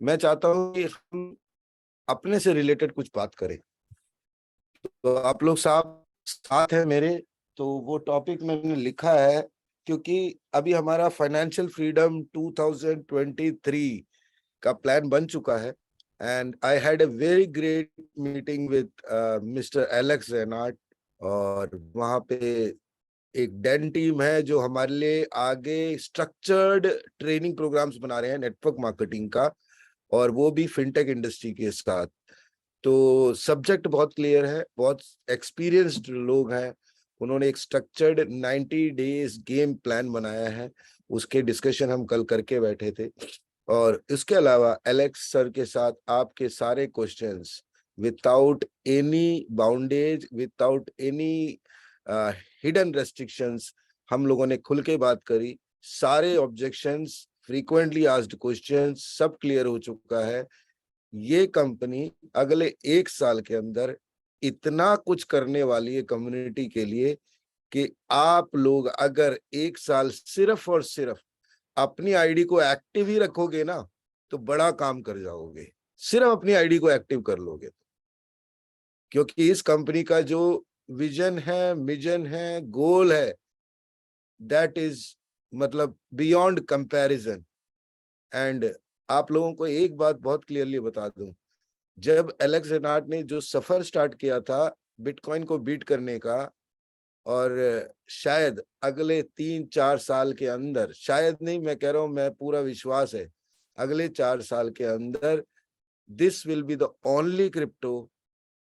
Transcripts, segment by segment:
मैं चाहता हूँ कि हम अपने से रिलेटेड कुछ बात करें। तो आप लोग साथ साथ है मेरे, तो वो टॉपिक मैंने लिखा है क्योंकि अभी हमारा फाइनेंशियल फ्रीडम 2023 का प्लान बन चुका है। And I had a very great meeting with mister Alex Renard. और वहाँ पे एक डेन टीम है जो हमारे लिए आगे स्ट्रक्चर्ड ट्रेनिंग प्रोग्राम्स बना रहे हैं नेटवर्क मार्केटिंग का, और वो भी फिनटेक इंडस्ट्री के साथ। तो सब्जेक्ट बहुत क्लियर है, बहुत एक्सपीरियंस्ड लोग हैं। उन्होंने एक स्ट्रक्चर्ड 90 डेज गेम प्लान बनाया है, उसके डिस्कशन हम कल करके बैठे थे। और इसके अलावा एलेक्स सर के साथ आपके सारे questions without any bondage, without any hidden restrictions, हम लोगों ने खुल के बात करी। सारे ऑब्जेक्शंस, फ्रीक्वेंटली आस्क्ड क्वेश्चंस सब क्लियर हो चुका है। ये कंपनी अगले 1 साल के अंदर इतना कुछ करने वाली है कम्युनिटी के लिए कि आप लोग अगर 1 साल सिर्फ और सिर्फ अपनी आईडी को एक्टिव ही रखोगे ना, तो बड़ा काम कर जाओगे। सिर्फ अपनी आईडी को एक्टिव कर लोगे तो, क्योंकि इस कंपनी का जो विजन है, मिशन है, गोल है, दैट इज मतलब बियॉन्ड कंपैरिजन। एंड आप लोगों को एक बात बहुत क्लियरली बता दूं, जब एलेक्स रेनार्ड ने जो सफर स्टार्ट किया था बिटकॉइन को बीट करने का, और शायद अगले 3-4 साल के अंदर, शायद नहीं मैं कह रहा हूं, मैं पूरा विश्वास है अगले 4 साल के अंदर this will be the only crypto.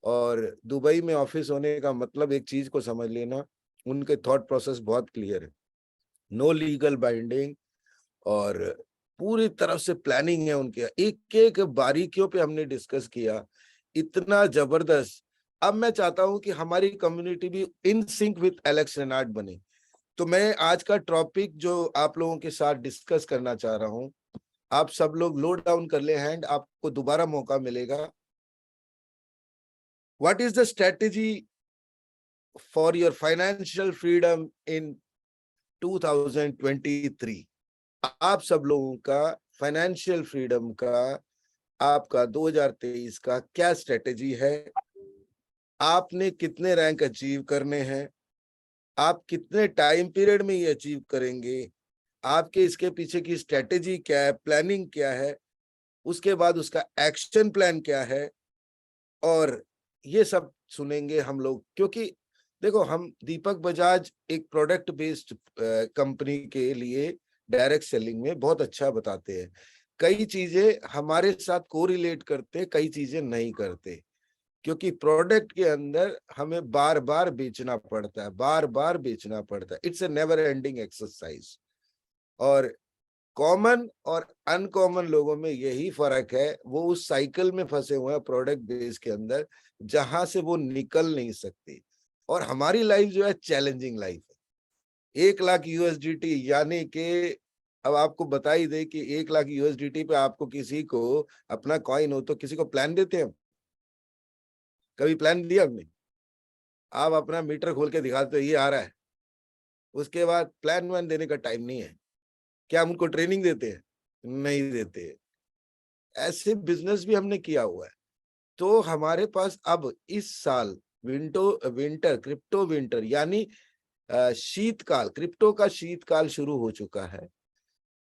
और दुबई में ऑफिस होने का मतलब एक चीज को समझ लेना, उनके थॉट प्रोसेस बहुत क्लियर है, नो लीगल बाइंडिंग, और पूरी तरफ से प्लानिंग है उनके। एक एक बारीकियों पे हमने डिस्कस किया, इतना जबरदस्त। अब मैं चाहता हूं कि हमारी कम्युनिटी भी in sync with Alex Renard बने। तो मैं आज का टॉपिक जो आप लोगों के साथ डिस्कस करना चाह रहा हूं, आप सब लोग लोड डाउन कर ले हैंड, आपको दोबारा मौका मिलेगा। What is the strategy for your financial freedom इन 2023? आप सब लोगों का फाइनेंशियल फ्रीडम का, आपका 2023 का क्या स्ट्रेटेजी है? आपने कितने रैंक अचीव करने हैं? आप कितने टाइम पीरियड में ये अचीव करेंगे? आपके इसके पीछे की स्ट्रेटेजी क्या है, प्लानिंग क्या है, उसके बाद उसका एक्शन प्लान क्या है? और ये सब सुनेंगे हम लोग, क्योंकि देखो, हम दीपक बजाज एक प्रोडक्ट बेस्ड कंपनी के लिए डायरेक्ट सेलिंग में बहुत अच्छा बताते हैं। कई चीजें हमारे साथ कोरिलेट करते, कई चीजें नहीं करते, क्योंकि प्रोडक्ट के अंदर हमें बार बार बेचना पड़ता है, बार बार बेचना पड़ता है। It's a never ending exercise. और कॉमन और अनकॉमन लोगों में यही फर्क है, वो उस साइकिल में फंसे हुए हैं प्रोडक्ट बेस के अंदर, जहां से वो निकल नहीं सकते। और हमारी लाइफ जो है चैलेंजिंग लाइफ है। 1 लाख यूएसडीटी यानी कि, अब आपको बता ही दे कि 1 लाख यूएसडीटी पे आपको किसी को अपना कॉइन हो तो किसी को प्लान देते हैं? कभी प्लान दिया हमने? आप अपना मीटर खोल के दिखाते हो ये आ रहा है, उसके बाद प्लान वैन देने का टाइम नहीं है। क्या हम उनको ट्रेनिंग देते हैं? नहीं देते। ऐसे बिजनेस भी हमने किया हुआ है। तो हमारे पास अब इस साल विंटर क्रिप्टो विंटर यानी शीतकाल, क्रिप्टो का शीतकाल शुरू हो चुका है।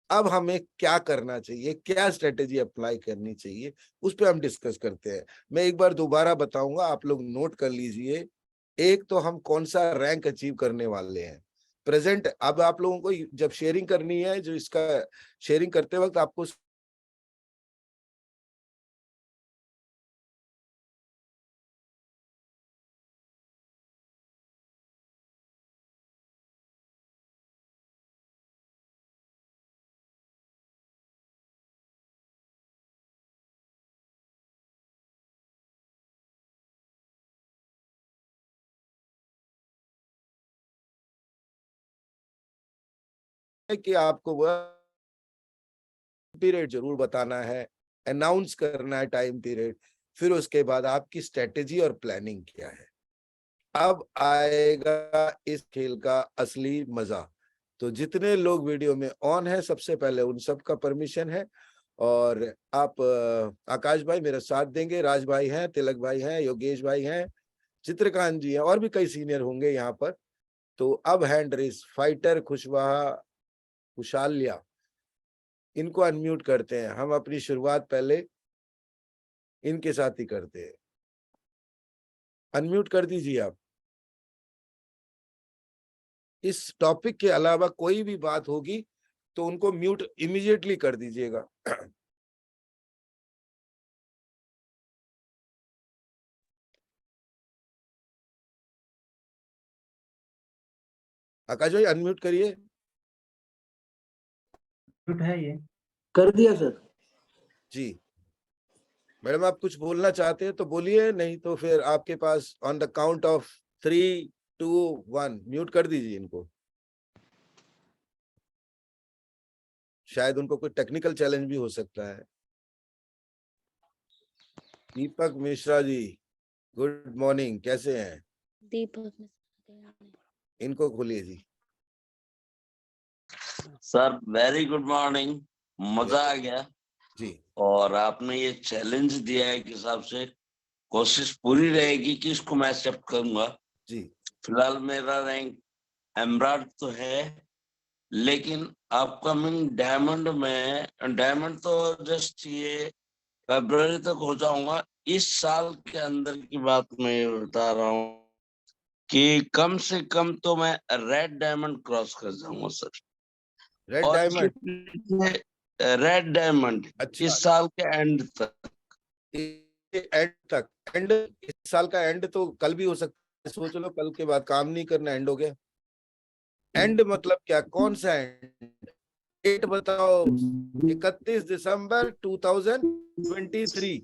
अब हमें क्या करना चाहिए, क्या स्ट्रेटेजी अप्लाई करनी चाहिए, उस पर हम डिस्कस करते हैं। मैं एक बार दोबारा बताऊंगा, आप लोग नोट कर लीजिए। एक तो हम कौन सा रैंक अचीव करने वाले हैं प्रेजेंट। अब आप लोगों को जब शेयरिंग करनी है, जो इसका शेयरिंग करते वक्त आपको है कि आपको वह पीरियड जरूर बताना है, अनाउंस करना है टाइम पीरियड, फिर उसके बाद आपकी स्ट्रेटेजी और प्लानिंग क्या है। अब आएगा इस खेल का असली मजा। तो जितने लोग वीडियो में ऑन है, सबसे पहले उन सब का परमिशन है, और आप आकाश भाई मेरा साथ देंगे, राज भाई हैं, तिलक भाई हैं, योगेश भाई हैं, चित्रकांत जी हैं, और भी कई सीनियर होंगे यहाँ पर। तो अब हैंड रेस फाइटर खुशवाहा खुशाल्या, इनको अनम्यूट करते हैं। हम अपनी शुरुआत पहले इनके साथ ही करते हैं। अनम्यूट कर दीजिए आप। इस टॉपिक के अलावा कोई भी बात होगी तो उनको म्यूट इमीडिएटली कर दीजिएगा। आकाश भाई अनम्यूट करिए। म्यूट है ये। कर दिया सर। जी मैडम, आप कुछ बोलना चाहते हैं तो बोलिए, नहीं तो फिर आपके pass on the count of 3, 2, 1 mute कर दीजिए इनको। शायद उनको कोई टेक्निकल चैलेंज भी हो सकता है। दीपक मिश्रा जी, गुड मॉर्निंग, कैसे हैं? दीपक इनको खोलिए जी। सर वेरी गुड मॉर्निंग, मजा आ गया जी। और आपने ये चैलेंज दिया है कि हिसाब से कोशिश पूरी रहेगी कि इसको मैं एक्सेप्ट करूंगा। जी फिलहाल मेरा रैंक एमराल्ड तो है, लेकिन अपकमिंग डायमंड में, डायमंड तो जस्ट ये फरवरी तक हो जाऊंगा। इस साल के अंदर की बात मैं बता रहा हूँ कि कम से कम तो मैं रेड डायमंड क्रॉस कर जाऊंगा सर। रेड और डायमंड, रेड डायमंड अच्छा, इस साल के एंड तक। एंड तक? एंड इस साल का एंड तो कल भी हो सकता है, सोच लो कल के बाद काम नहीं करना, एंड हो गया। एंड मतलब क्या, कौन सा एंड? डेट बताओ। 31 दिसंबर 2023।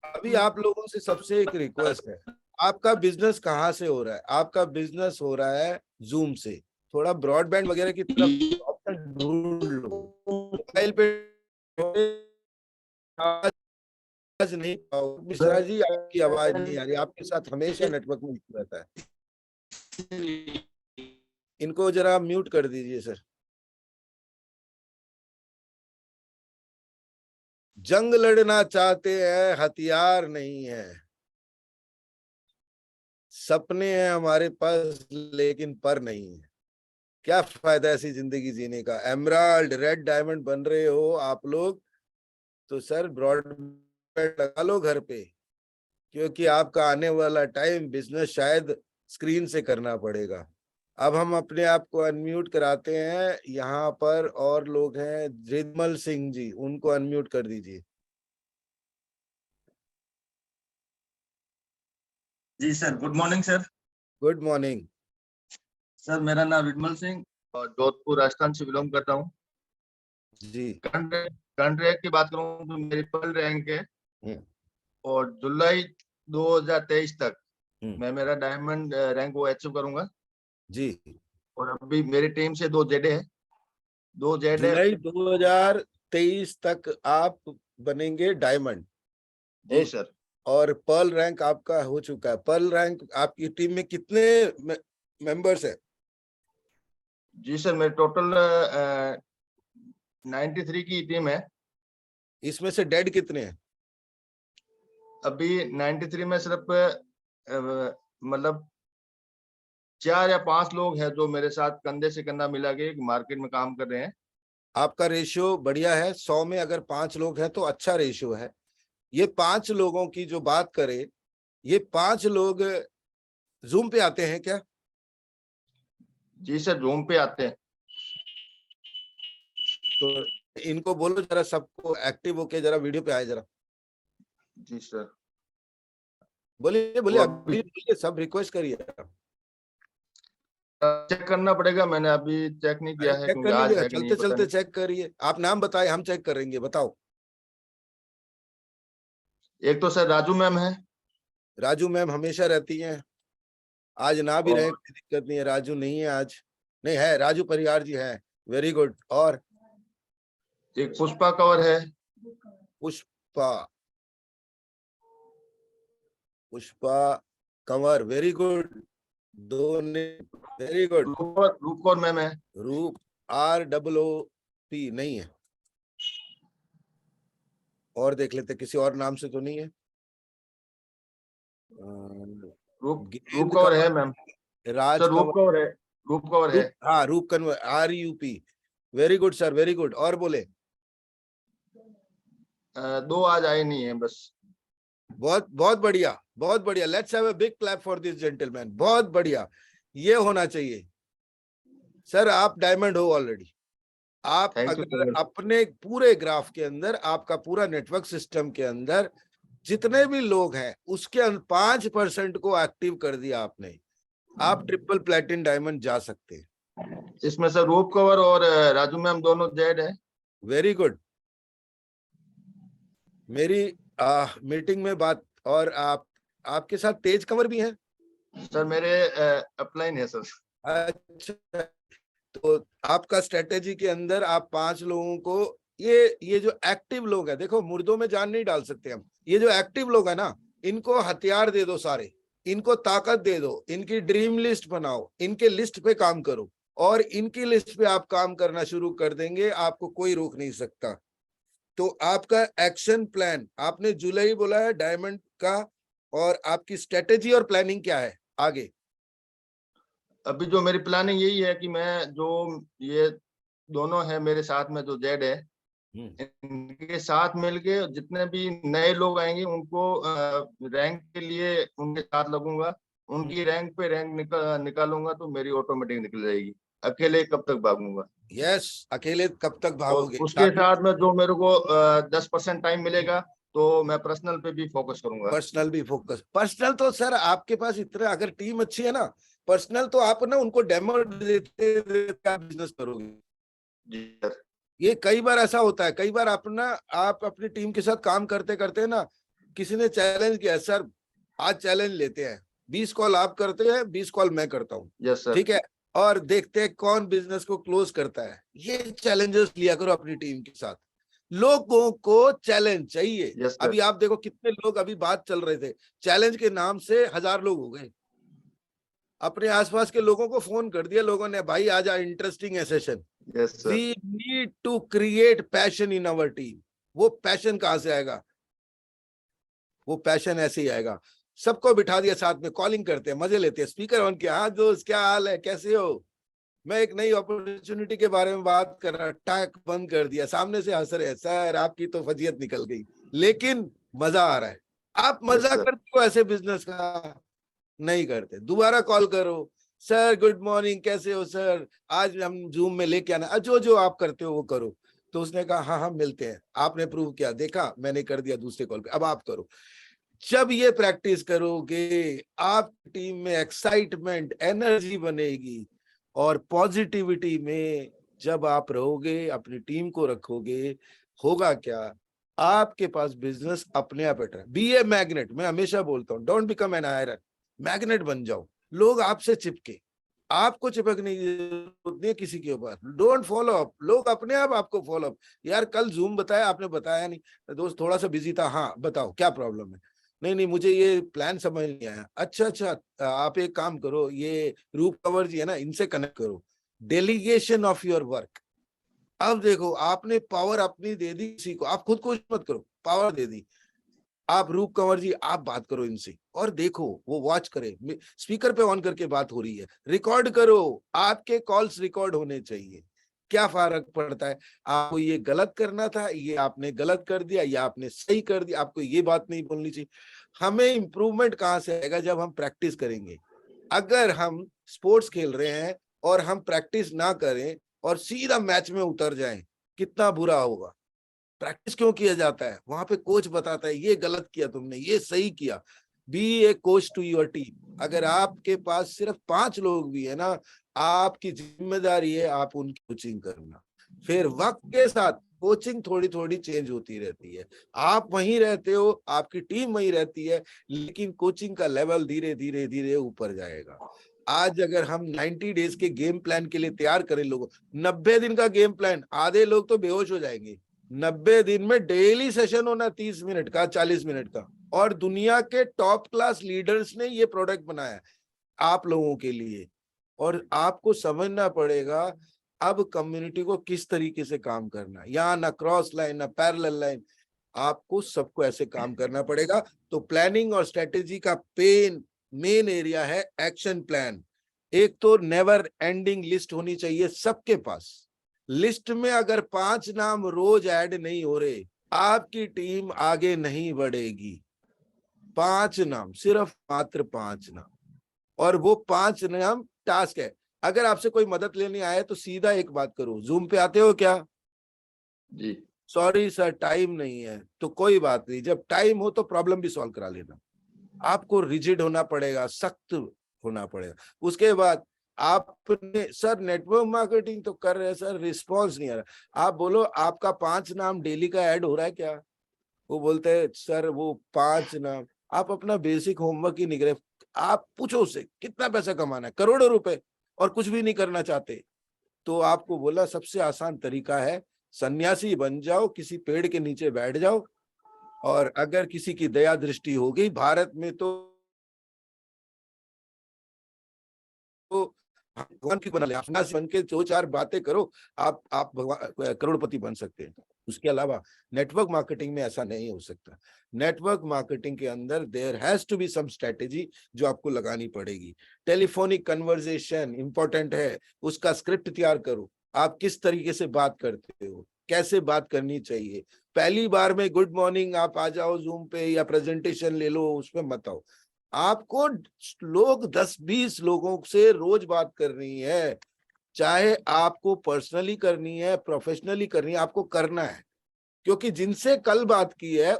अभी आप लोगों से सबसे एक रिक्वेस्ट है, आपका बिजनेस कहाँ से हो रहा है? आपका बिजनेस हो रहा है जूम से। थोड़ा ब्रॉडबैंड वगैरह की तरफ ऑप्शन ढूंढ लो। मोबाइल पे आवाज नहीं पाओ। मिश्रा जी आपकी आवाज नहीं आ रही, आपके साथ हमेशा नेटवर्क में इशू रहता है। इनको जरा म्यूट कर दीजिए सर। जंग लड़ना चाहते हैं, हथियार नहीं है। सपने हैं हमारे पास लेकिन पर नहीं है। क्या फायदा ऐसी जिंदगी जीने का? एमराल्ड रेड डायमंड बन रहे हो आप लोग तो सर ब्रॉडबैंड लगा लो घर पे, क्योंकि आपका आने वाला टाइम बिजनेस शायद स्क्रीन से करना पड़ेगा। अब हम अपने आप को अनम्यूट कराते हैं। यहाँ पर और लोग हैं, रिदमल सिंह जी, उनको अनम्यूट कर दीजिए। जी sir, good morning sir. Good morning sir मेरा नाम विमल सिंह और जोधपुर राजस्थान से बिलोंग करता हूँ। जी। करंट रैंक की बात करूँ तो मेरी पर्ल रैंक है हम्म, और जुलाई 2023 तक हम्म, मैं मेरा डायमंड रैंक वो अचीव करूंगा। जी। और अभी मेरी टीम से 2 जेडे है, 2 जेडे। जुलाई 2023 तक आप बनेंगे डायमंड? जी सर। और पर्ल रैंक आपका हो चुका है। पर्ल रैंक आपकी टीम में कितने मेंबर्स हैं? जी सर, मेरे टोटल 93 की टीम है। इसमें से डेड कितने हैं? अभी 93 में सिर्फ मतलब 4 या 5 लोग हैं जो मेरे साथ कंधे से कंधा मिला के मार्केट में काम कर रहे हैं। आपका रेशियो बढ़िया है। 100 में अगर 5 लोग हैं तो अच्छा रेशियो है। ये 5 लोगों की जो बात करें, ये 5 लोग जूम पे आते हैं क्या? जी सर, जूम पे आते हैं। तो इनको बोलो जरा सबको एक्टिव होके जरा वीडियो पे आए जरा। जी सर। बोलिए बोलिए, अभी बोलिए, सब रिक्वेस्ट करिए। चेक करना पड़ेगा, मैंने अभी चेक नहीं किया है चेक क्योंकि कर आज लीजिएगा, है कि नहीं चलते पता चलते नहीं। चेक करिए। आप नाम बताए, हम चेक करेंगे। बताओ। एक तो सर राजू मैम है। राजू मैम हमेशा रहती हैं, आज ना भी रहे और कोई दिक्कत नहीं है। राजू नहीं है आज? नहीं है, राजू परिहार जी है। Very good. और एक पुष्पा कंवर है। Pushpa, Pushpa Kanwar, very good. दो ने, वेरी गुड। रूप कौर मैम है। रूप, ROOP नहीं है। और देख लेते, किसी और नाम से तो नहीं है। रूप गेंद कौर है कंवर, मैम। राज सर रूप कंवर, कौर है। रूप कौर है। हाँ रूप Kanwar, RUP। Very good sir, very good. और बोले। दो आज आए नहीं है बस। बहुत बहुत बढ़िया, बहुत बढ़िया। Let's have a big clap for this gentleman. बहुत बढ़िया, ये होना चाहिए। सर आप डायमंड हो ऑलरेडी। आप थैंक यू अगर सर। अपने पूरे ग्राफ के अंदर, आपका पूरा नेटवर्क सिस्टम के अंदर जितने भी लोग हैं उसके 5% को एक्टिव कर दिया आपने, आप ट्रिपल प्लेटिन डायमंड जा सकते हैं। इसमें सर रूप कौर और राजू मैम दोनों जेड है। Very good. मेरी मीटिंग में बात, और आपके साथ तेज कंवर भी हैं। सर मेरे अपलाइन है सर। अच्छा, तो आपका स्ट्रेटेजी के अंदर आप 5 लोगों को, ये जो एक्टिव लोग हैं, देखो मुर्दों में जान नहीं डाल सकते हम, ये जो एक्टिव लोग हैं ना, इनको हथियार दे दो सारे, इनको ताकत दे दो, इनकी ड्रीम लिस्ट बनाओ, इनके लिस्ट पे काम करो, और इनकी लिस्ट पे आप काम करना शुरू कर देंगे, आपको कोई रोक नहीं सकता। तो आपका एक्शन प्लान, आपने जुलाई बोला है डायमंड का, और आपकी स्ट्रेटेजी और प्लानिंग क्या है आगे? अभी जो मेरी प्लानिंग यही है कि मैं जो ये दोनों है मेरे साथ में जो जेड है, इनके साथ मिलके जितने भी नए लोग आएंगे उनको रैंक के लिए उनके साथ लगूंगा, उनकी रैंक पे रैंक निकालूंगा तो मेरी ऑटोमेटिक निकल जाएगी। अकेले कब तक भागूंगा। यस, अकेले कब तक और भागोगे? उसके साथ में जो मेरे को 10% टाइम मिलेगा तो मैं पर्सनल पे भी फोकस करूंगा। पर्सनल भी फोकस, पर्सनल तो सर आपके पास इतना, अगर टीम अच्छी है ना, पर्सनल तो आप ना उनको डेमो देते देते आप बिजनेस करोगे। जी सर। ये कई बार ऐसा होता है, कई बार अपना, आप अपनी टीम के साथ काम करते करते ना, किसी ने चैलेंज किया, सर आज चैलेंज लेते हैं, 20 कॉल आप करते हैं, 20 कॉल मैं करता हूँ, यस सर। ठीक है, और देखते हैं कौन बिजनेस को क्लोज करता है। ये चैलेंजेस लिया करो अपनी टीम के साथ। लोगों को चैलेंज चाहिए। Yes sir. अभी आप देखो कितने लोग, अभी बात चल रहे थे, चैलेंज के नाम से 1000 लोग हो गए। अपने आसपास के लोगों को फोन कर दिया लोगों ने, भाई आजा, इंटरेस्टिंग है session. Yes sir. We need to create passion in our team. वो पैशन कहां से आएगा? वो पैशन ऐसे ही आएगा। सबको बिठा दिया साथ में, कॉलिंग करते हैं, मजे लेते हैं, स्पीकर ऑन किया, हाँ दोस्त क्या हाल है, कैसे हो, मैं एक नई अपॉर्चुनिटी के बारे में बात कर रहा, टैक बंद कर दिया, सामने से हंस रहे, सर आपकी तो फजीयत निकल गई, लेकिन मजा आ रहा है। आप मजा करते हो ऐसे बिजनेस का? नहीं करते। दोबारा कॉल करो, सर गुड मॉर्निंग, कैसे हो सर, आज हम जूम में लेके आना, जो जो आप करते हो वो करो। तो उसने कहा हाँ हाँ मिलते हैं, आपने प्रूव किया, देखा मैंने कर दिया दूसरे कॉल पे, अब आप करो। जब ये प्रैक्टिस करोगे, आप टीम में एक्साइटमेंट, एनर्जी बनेगी, और पॉजिटिविटी में जब आप रहोगे, अपनी टीम को रखोगे, होगा क्या, आपके पास बिजनेस अपने आप बैठ रहा है। बी ए मैग्नेट, मैं हमेशा बोलता हूँ, don't become an iron, magnet बन जाओ। लोग आपसे चिपके, आपको चिपकने की जरूरत नहीं है किसी के ऊपर। डोंट फॉलो अप, लोग अपने आप आपको फॉलो अप। यार कल जूम बताया, आपने बताया नहीं, दोस्त थोड़ा सा बिजी था, हाँ बताओ क्या प्रॉब्लम है, नहीं नहीं मुझे ये प्लान समझ नहीं आया, अच्छा अच्छा आप एक काम करो, ये रूप कंवर जी है ना, इनसे कनेक्ट करो। Delegation of your work. अब देखो आपने पावर अपनी दे दी किसी को, आप खुद कुछ मत करो, पावर दे दी, आप रूप कंवर जी आप बात करो इनसे, और देखो वो वॉच करे, स्पीकर पे ऑन करके बात हो रही है, रिकॉर्ड करो, आपके कॉल्स रिकॉर्ड होने चाहिए। क्या फर्क पड़ता है, आपको ये गलत करना था, ये आपने गलत कर दिया, या आपने सही कर दिया, आपको ये बात नहीं बोलनी चाहिए। हमें इंप्रूवमेंट कहाँ से आएगा? जब हम प्रैक्टिस करेंगे। अगर हम स्पोर्ट्स खेल रहे हैं और हम प्रैक्टिस ना करें और सीधा मैच में उतर जाएं, कितना बुरा होगा। प्रैक्टिस क्यों किया जाता है? वहां पे कोच बताता है ये गलत किया तुमने, ये सही किया। Be a coach to your team. अगर आपके पास सिर्फ 5 लोग भी है ना, आपकी जिम्मेदारी है आप उनकी कोचिंग करना। फिर वक्त के साथ कोचिंग थोड़ी थोड़ी चेंज होती रहती है, आप वहीं रहते हो, आपकी टीम वहीं रहती है, लेकिन कोचिंग का लेवल धीरे धीरे धीरे ऊपर जाएगा। आज अगर हम 90 डेज के गेम प्लान के लिए तैयार करें लोगों, 90 दिन का गेम प्लान, आधे लोग तो बेहोश हो जाएंगे। 90 दिन में डेली सेशन होना 30 मिनट का, 40 मिनट का, और दुनिया के टॉप क्लास लीडर्स ने ये प्रोडक्ट बनाया। आप लोगों के लिए, और आपको समझना पड़ेगा अब कम्युनिटी को किस तरीके से काम करना है। यहाँ ना क्रॉस लाइन ना पैरेलल लाइन, आपको सबको ऐसे काम करना पड़ेगा। तो प्लानिंग और स्ट्रेटेजी का मेन एरिया है एक्शन प्लान। एक तो नेवर एंडिंग लिस्ट होनी चाहिए सबके पास। लिस्ट में अगर 5 नाम रोज ऐड नहीं हो रहे, आपकी टीम आगे नहीं बढ़ेगी। 5 नाम, सिर्फ मात्र 5 नाम, और वो 5 नाम टास्क है। अगर आपसे कोई मदद लेने आए तो सीधा एक बात करो, जूम पे आते हो क्या? जी सॉरी सर टाइम नहीं है, तो कोई बात नहीं, जब टाइम हो तो प्रॉब्लम भी सॉल्व करा लेना। आपको रिजिड होना पड़ेगा, सख्त होना पड़ेगा। उसके बाद आपने सर नेटवर्क मार्केटिंग तो कर रहे हैं सर, रिस्पॉन्स नहीं आ रहा। आप बोलो आपका 5 नाम डेली का ऐड हो रहा है क्या? वो बोलते हैं सर वो 5 नाम। आप अपना बेसिक होमवर्क ही नहीं करे। आप पूछो उससे कितना पैसा कमाना है, करोड़ों रुपए, और कुछ भी नहीं करना चाहते, तो आपको बोला सबसे आसान तरीका है सन्यासी बन जाओ, किसी पेड़ के नीचे बैठ जाओ, और अगर किसी की दया दृष्टि हो गई भारत में तो भगवान की बना ले। सन्यासी बन के 2-4 बातें करो, आप भगवान करोड़पति बन सकते हैं। उसके अलावा नेटवर्क मार्केटिंग में ऐसा नहीं हो सकता। नेटवर्क मार्केटिंग के अंदर there has to be some strategy जो आपको लगानी पड़ेगी। टेलीफोनिक कन्वर्सेशन इंपॉर्टेंट है, उसका स्क्रिप्ट तैयार करो। आप किस तरीके से बात करते हो, कैसे बात करनी चाहिए। पहली बार में गुड मॉर्निंग आप आ जाओ जूम पे या प्रेजेंटेशन ले लो, उसमें मत आओ। आपको लोग 10-20 लोगों से रोज बात करनी है, चाहे आपको पर्सनली करनी है प्रोफेशनली करनी है, आपको करना है। क्योंकि जिनसे कल बात की है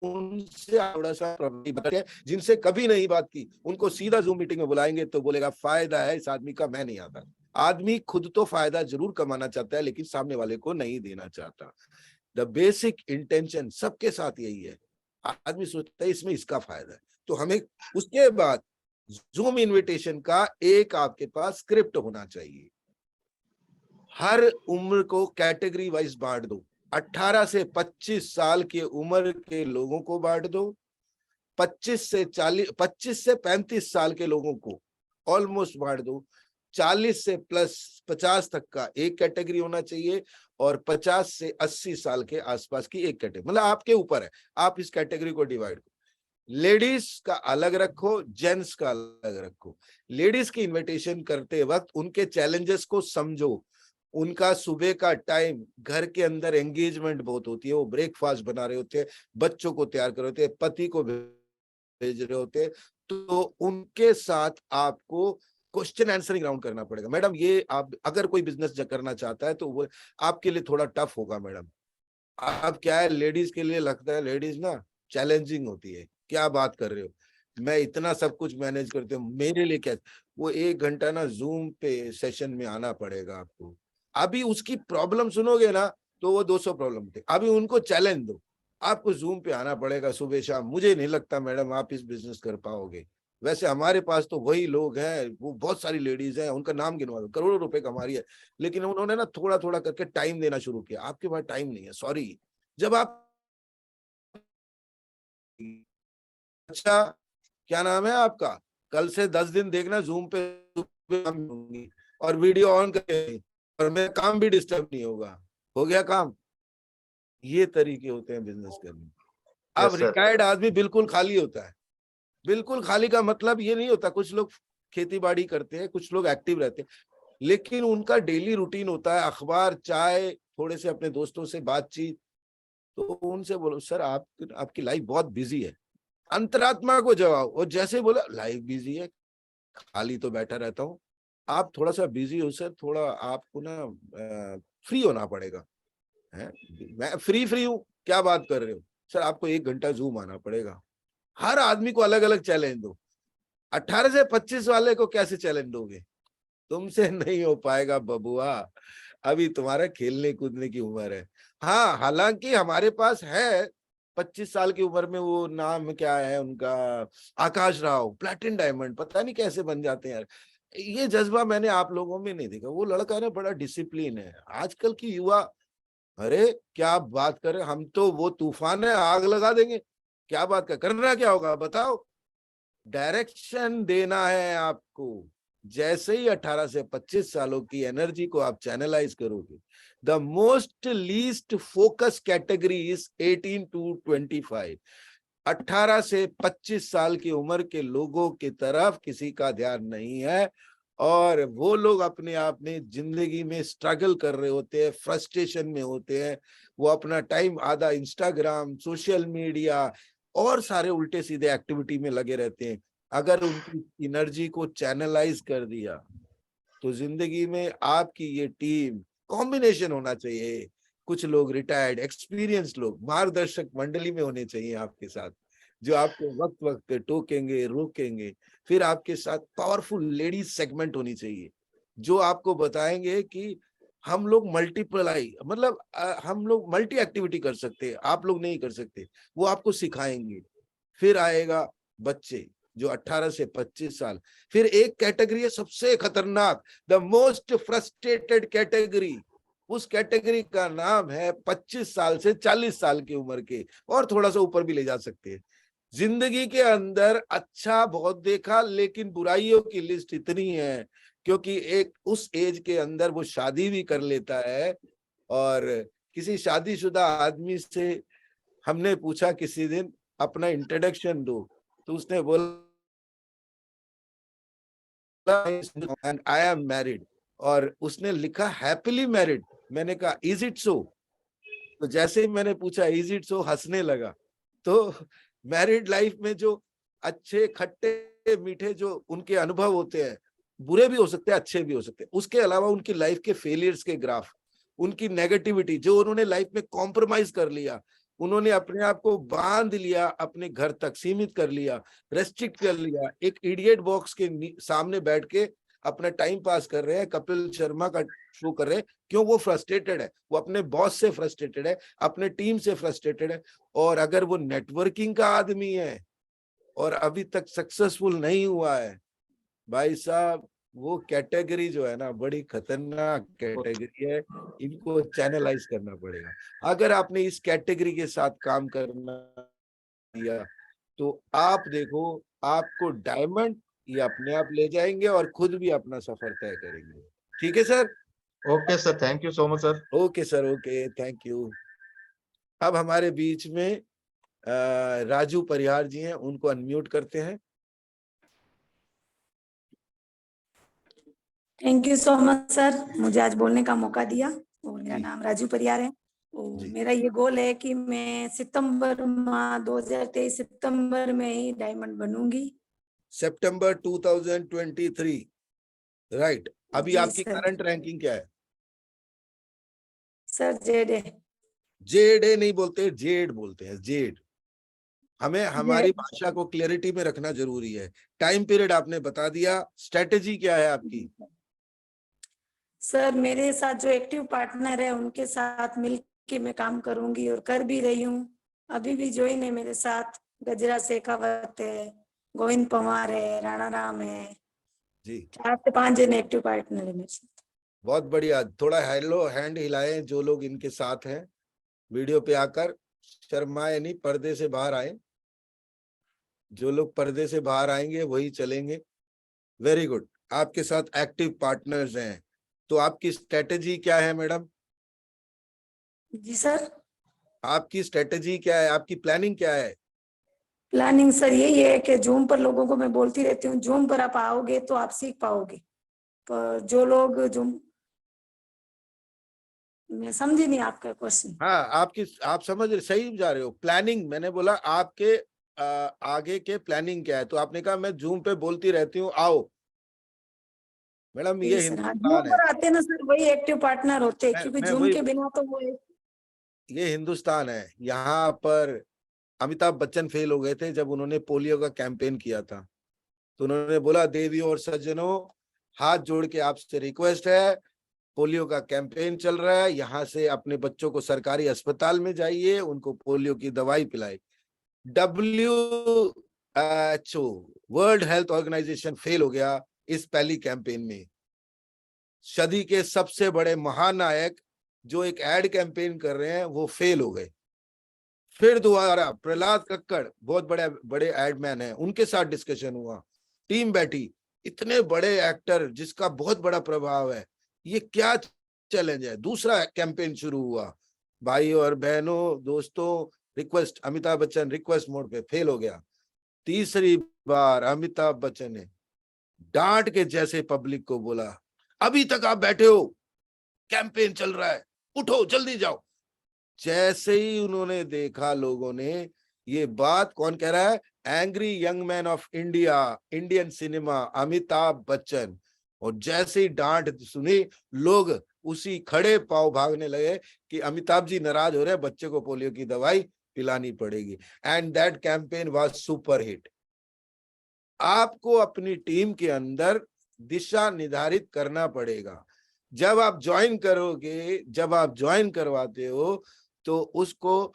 उनसे थोड़ा सा प्रभावी है, जिनसे कभी नहीं बात की उनको सीधा जूम मीटिंग में बुलाएंगे तो बोलेगा फायदा है इस आदमी का, मैं नहीं आता। आदमी खुद तो फायदा जरूर कमाना चाहता है लेकिन सामने वाले को नहीं देना चाहता। द बेसिक इंटेंशन सबके साथ यही है। आदमी सोचता है इसमें इसका फायदा है, तो हमें उसके बाद जूम इनविटेशन का एक आपके पास स्क्रिप्ट होना चाहिए। हर उम्र को कैटेगरी वाइज बांट दो। 18 से 25 साल की उम्र के लोगों को बांट दो। 25 से 35 साल के लोगों को ऑलमोस्ट बांट दो। 40 से प्लस 50 तक का एक कैटेगरी होना चाहिए, और 50 से 80 साल के आसपास की एक कैटेगरी। मतलब आपके ऊपर है, आप इस कैटेगरी को डिवाइड करो। लेडीज का अलग रखो, जेंट्स का अलग रखो। लेडीज की इनविटेशन करते वक्त उनके चैलेंजेस को समझो। उनका सुबह का टाइम, घर के अंदर एंगेजमेंट बहुत होती है, वो ब्रेकफास्ट बना रहे होते हैं, बच्चों को तैयार कर रहे होते हैं, पति को भेज रहे होते हैं, तो उनके साथ आपको क्वेश्चन आंसरिंग राउंड करना पड़ेगा। मैडम ये आप अगर कोई बिजनेस करना चाहता है तो वो आपके लिए थोड़ा टफ होगा मैडम। अब क्या है, लेडीज के लिए लगता है लेडीज ना चैलेंजिंग होती है, क्या बात कर रहे हो, मैं इतना सब कुछ मैनेज करती हूँ, मेरे लिए क्या। वो 1 घंटा ना जूम पे सेशन में आना पड़ेगा आपको। अभी उसकी प्रॉब्लम सुनोगे ना तो वो 200 प्रॉब्लम थे, अभी उनको चैलेंज दो। आपको जूम पे आना पड़ेगा सुबह शाम। मुझे नहीं लगता मैडम आप इस बिजनेस कर पाओगे। वैसे हमारे पास तो वही लोग हैं, वो बहुत सारी लेडीज हैं, उनका नाम गिनवा दो, करोड़ों रुपए कमा रही है, लेकिन उन्होंने ना थोड़ा थोड़ा करके टाइम देना शुरू किया। आपके पास टाइम नहीं है, सॉरी। जब आप अच्छा क्या नाम है आपका, कल से 10 दिन देखना जूम पे काम होंगी और वीडियो ऑन करें, और मेरा काम भी डिस्टर्ब नहीं होगा। हो गया काम। ये तरीके होते हैं बिजनेस करने। अब यस सर। रिटायर्ड आदमी बिल्कुल खाली होता है। बिल्कुल खाली का मतलब ये नहीं होता, कुछ लोग खेती बाड़ी करते हैं, कुछ लोग एक्टिव रहते हैं, लेकिन उनका डेली रूटीन होता है अखबार, चाय, थोड़े से अपने दोस्तों से बातचीत। तो उनसे बोलो सर आपकी लाइफ बहुत बिजी है, अंतरात्मा को जवाब। और जैसे बोला लाइफ बिजी है, खाली तो बैठा रहता हूँ, आप थोड़ा सा बिजी हो सर, थोड़ा आपको ना फ्री होना पड़ेगा। है मैं फ्री हूँ, क्या बात कर रहे हो सर, आपको 1 घंटा जूम आना पड़ेगा। हर आदमी को अलग अलग चैलेंज दो। 18 से 25 वाले को कैसे चैलेंज दोगे? तुमसे नहीं हो पाएगा बबुआ, अभी तुम्हारा खेलने कूदने की उम्र है। हाँ हालांकि हमारे पास है 25 साल की उम्र में, वो नाम क्या है उनका, आकाश राव, प्लैटिनम डायमंड, पता नहीं कैसे बन जाते हैं यार। ये जज्बा मैंने आप लोगों में नहीं देखा। वो लड़का ना बड़ा डिसिप्लिन है। आजकल की युवा, अरे क्या बात कर रहे, हम तो वो तूफान है, आग लगा देंगे। क्या बात करना क्या होगा बताओ, डायरेक्शन देना है आपको। जैसे ही 18 से 25 सालों की एनर्जी को आप चैनलाइज करोगे, the most least focus category is 18 to 25। 18 से 25 साल की उम्र के लोगों की तरफ किसी का ध्यान नहीं है, और वो लोग अपने आप में जिंदगी में स्ट्रगल कर रहे होते हैं, फ्रस्ट्रेशन में होते हैं। वो अपना टाइम आधा इंस्टाग्राम, सोशल मीडिया और सारे उल्टे सीधे एक्टिविटी में लगे रहते हैं। अगर उनकी एनर्जी को चैनलाइज कर दिया तो जिंदगी में आपकी ये टीम कॉम्बिनेशन होना चाहिए। कुछ लोग रिटायर्ड एक्सपीरियंस लोग मार्गदर्शक मंडली में होने चाहिए आपके साथ, जो आपको वक्त वक्त पे टोकेंगे, रोकेंगे। फिर आपके साथ पावरफुल लेडीज सेगमेंट होनी चाहिए, जो आपको बताएंगे कि हम लोग मल्टीप्लाई, मतलब हम लोग मल्टी एक्टिविटी कर सकते हैं, आप लोग नहीं कर सकते, वो आपको सिखाएंगे। फिर आएगा बच्चे जो 18 से 25 साल। फिर एक कैटेगरी है सबसे खतरनाक, द मोस्ट फ्रस्ट्रेटेड कैटेगरी। उस कैटेगरी का नाम है 25 साल से 40 साल की उम्र के, और थोड़ा सा ऊपर भी ले जा सकते हैं। जिंदगी के अंदर अच्छा बहुत देखा, लेकिन बुराइयों की लिस्ट इतनी है, क्योंकि एक उस एज के अंदर वो शादी भी कर लेता है। और किसी शादीशुदा आदमी से हमने पूछा किसी दिन, अपना इंट्रोडक्शन दो, तो उसने बोला एंड आई एम मैरिड, और उसने लिखा हैप्पीली मैरिड। मैंने कहा इज इट सो? तो जैसे ही मैंने पूछा इज इट सो, हंसने लगा। तो मैरिड लाइफ में जो अच्छे खट्टे मीठे जो उनके अनुभव होते हैं, बुरे भी हो सकते हैं, अच्छे भी हो सकते हैं, उसके अलावा उनकी लाइफ के फेलियर्स के ग्राफ, उनकी नेगेटिविटी, जो उन्होंने लाइफ में कॉम्प्रोमाइज कर लिया, उन्होंने अपने आप को बांध लिया, अपने घर तक सीमित कर लिया, रेस्ट्रिक्ट कर लिया, एक इडियट बॉक्स के सामने बैठ के अपना टाइम पास कर रहे हैं, कपिल शर्मा का शो कर रहे हैं। क्यों? वो फ्रस्ट्रेटेड है, वो अपने बॉस से फ्रस्ट्रेटेड है, अपने टीम से फ्रस्ट्रेटेड है। और अगर वो नेटवर्किंग का आदमी है और अभी तक सक्सेसफुल नहीं हुआ है, भाई साहब, वो कैटेगरी जो है ना, बड़ी खतरनाक कैटेगरी है। इनको चैनलाइज करना पड़ेगा। अगर आपने इस कैटेगरी के साथ काम करना दिया, तो आप देखो, आपको डायमंड ये अपने आप ले जाएंगे और खुद भी अपना सफर तय करेंगे। ठीक है sir? Okay sir, thank you so much sir. Okay sir, okay, thank you. अब हमारे बीच में राजू परिहार जी हैं, उनको अनम्यूट करते हैं। Thank you so much sir, मुझे आज बोलने का मौका दिया। और मेरा जी। नाम राजू परियार है। जी। मेरा ये गोल है कि मैं सितंबर 2023 सितंबर में ही डायमंड बनूंगी। सितंबर 2023, राइट। अभी जी आपकी सर। करंट रैंकिंग क्या है? सर जेड है। जेड ए नहीं बोलते, जेड बोलते हैं, जेड। हमें हमारी भाषा को क्लैरिटी में रखना जरूरी है। टाइम पीरियड आपने बता दिया, स्ट्रेटेजी क्या है आपकी? सर मेरे साथ जो एक्टिव पार्टनर है उनके साथ मिलके मैं काम करूंगी और कर भी रही हूँ। अभी भी ज्वाइन है मेरे साथ गजरा शेखावत है, गोविंद पवार है, राणा राम है। जी, 4 से 5 जन एक्टिव पार्टनर है मेरे साथ। बहुत बढ़िया। थोड़ा हेलो हैंड हिलाएं जो लोग इनके साथ हैं, वीडियो पे आकर। शर्माए नहीं, पर्दे से बाहर आए। जो लोग पर्दे से बाहर आएंगे वही चलेंगे। Very good. आपके साथ एक्टिव पार्टनर्स हैं, तो आपकी स्ट्रेटेजी क्या है मैडम? जी सर। आपकी स्ट्रेटेजी क्या है, आपकी प्लानिंग क्या है? प्लानिंग सर यही है कि जूम पर लोगों को मैं बोलती रहती हूँ, जूम पर आप आओगे तो आप सीख पाओगे। पर जो लोग जूम, मैं समझी नहीं आपका क्वेश्चन। हाँ, आप समझ रहे, सही जा रहे हो। प्लानिंग, मैंने बोला आपके आगे के प्लानिंग क्या है, तो आपने कहा मैं जूम पे बोलती रहती हूँ, आओ। मैडम ये सर हाँ, जूम हिंदुस्तान है। पर आते ना सर वही एक्टिव पार्टनर होते हैं, क्योंकि मैं जूम वही, के बिना तो वो ये हिंदुस्तान है। यहाँ पर अमिताभ बच्चन फेल हो गए थे जब उन्होंने पोलियो का कैंपेन किया था। तो उन्होंने बोला, देवियों और सज्जनों, हाथ जोड़ के आपसे रिक्वेस्ट है, पोलियो का कैंपेन चल रहा है, यहाँ से अपने बच्चों को सरकारी अस्पताल में जाइए, उनको पोलियो की दवाई पिलाई। WHO, world health organisation fail हो गया इस पहली कैंपेन में। सदी के सबसे बड़े महानायक जो एक एड कैंपेन कर रहे हैं, वो फेल हो गए। फिर दोबारा प्रहलाद कक्कड़ बहुत बड़े बड़े एडमैन है, उनके साथ डिस्कशन हुआ, टीम बैठी, इतने बड़े एक्टर जिसका बहुत बड़ा प्रभाव है, ये क्या चैलेंज है। दूसरा कैंपेन शुरू हुआ, भाइयों और बहनों दोस्तों, request, Amitabh Bachchan request mode पे फेल हो गया। तीसरी बार अमिताभ बच्चन ने डांट के जैसे पब्लिक को बोला, अभी तक आप बैठे हो, कैंपेन चल रहा है, उठो जल्दी जाओ। जैसे ही उन्होंने देखा लोगों ने, ये बात कौन कह रहा है, angry young man of India, Indian cinema, Amitabh Bachchan. और जैसे ही डांट सुनी, लोग उसी खड़े पांव भागने लगे कि अमिताभ जी नाराज हो रहे हैं, बच्चे को पोलियो की दवाई पिलानी पड़ेगी। And that campaign was super hit. आपको अपनी टीम के अंदर दिशा निर्धारित करना पड़ेगा। जब आप ज्वाइन करोगे, जब आप ज्वाइन करवाते हो, तो उसको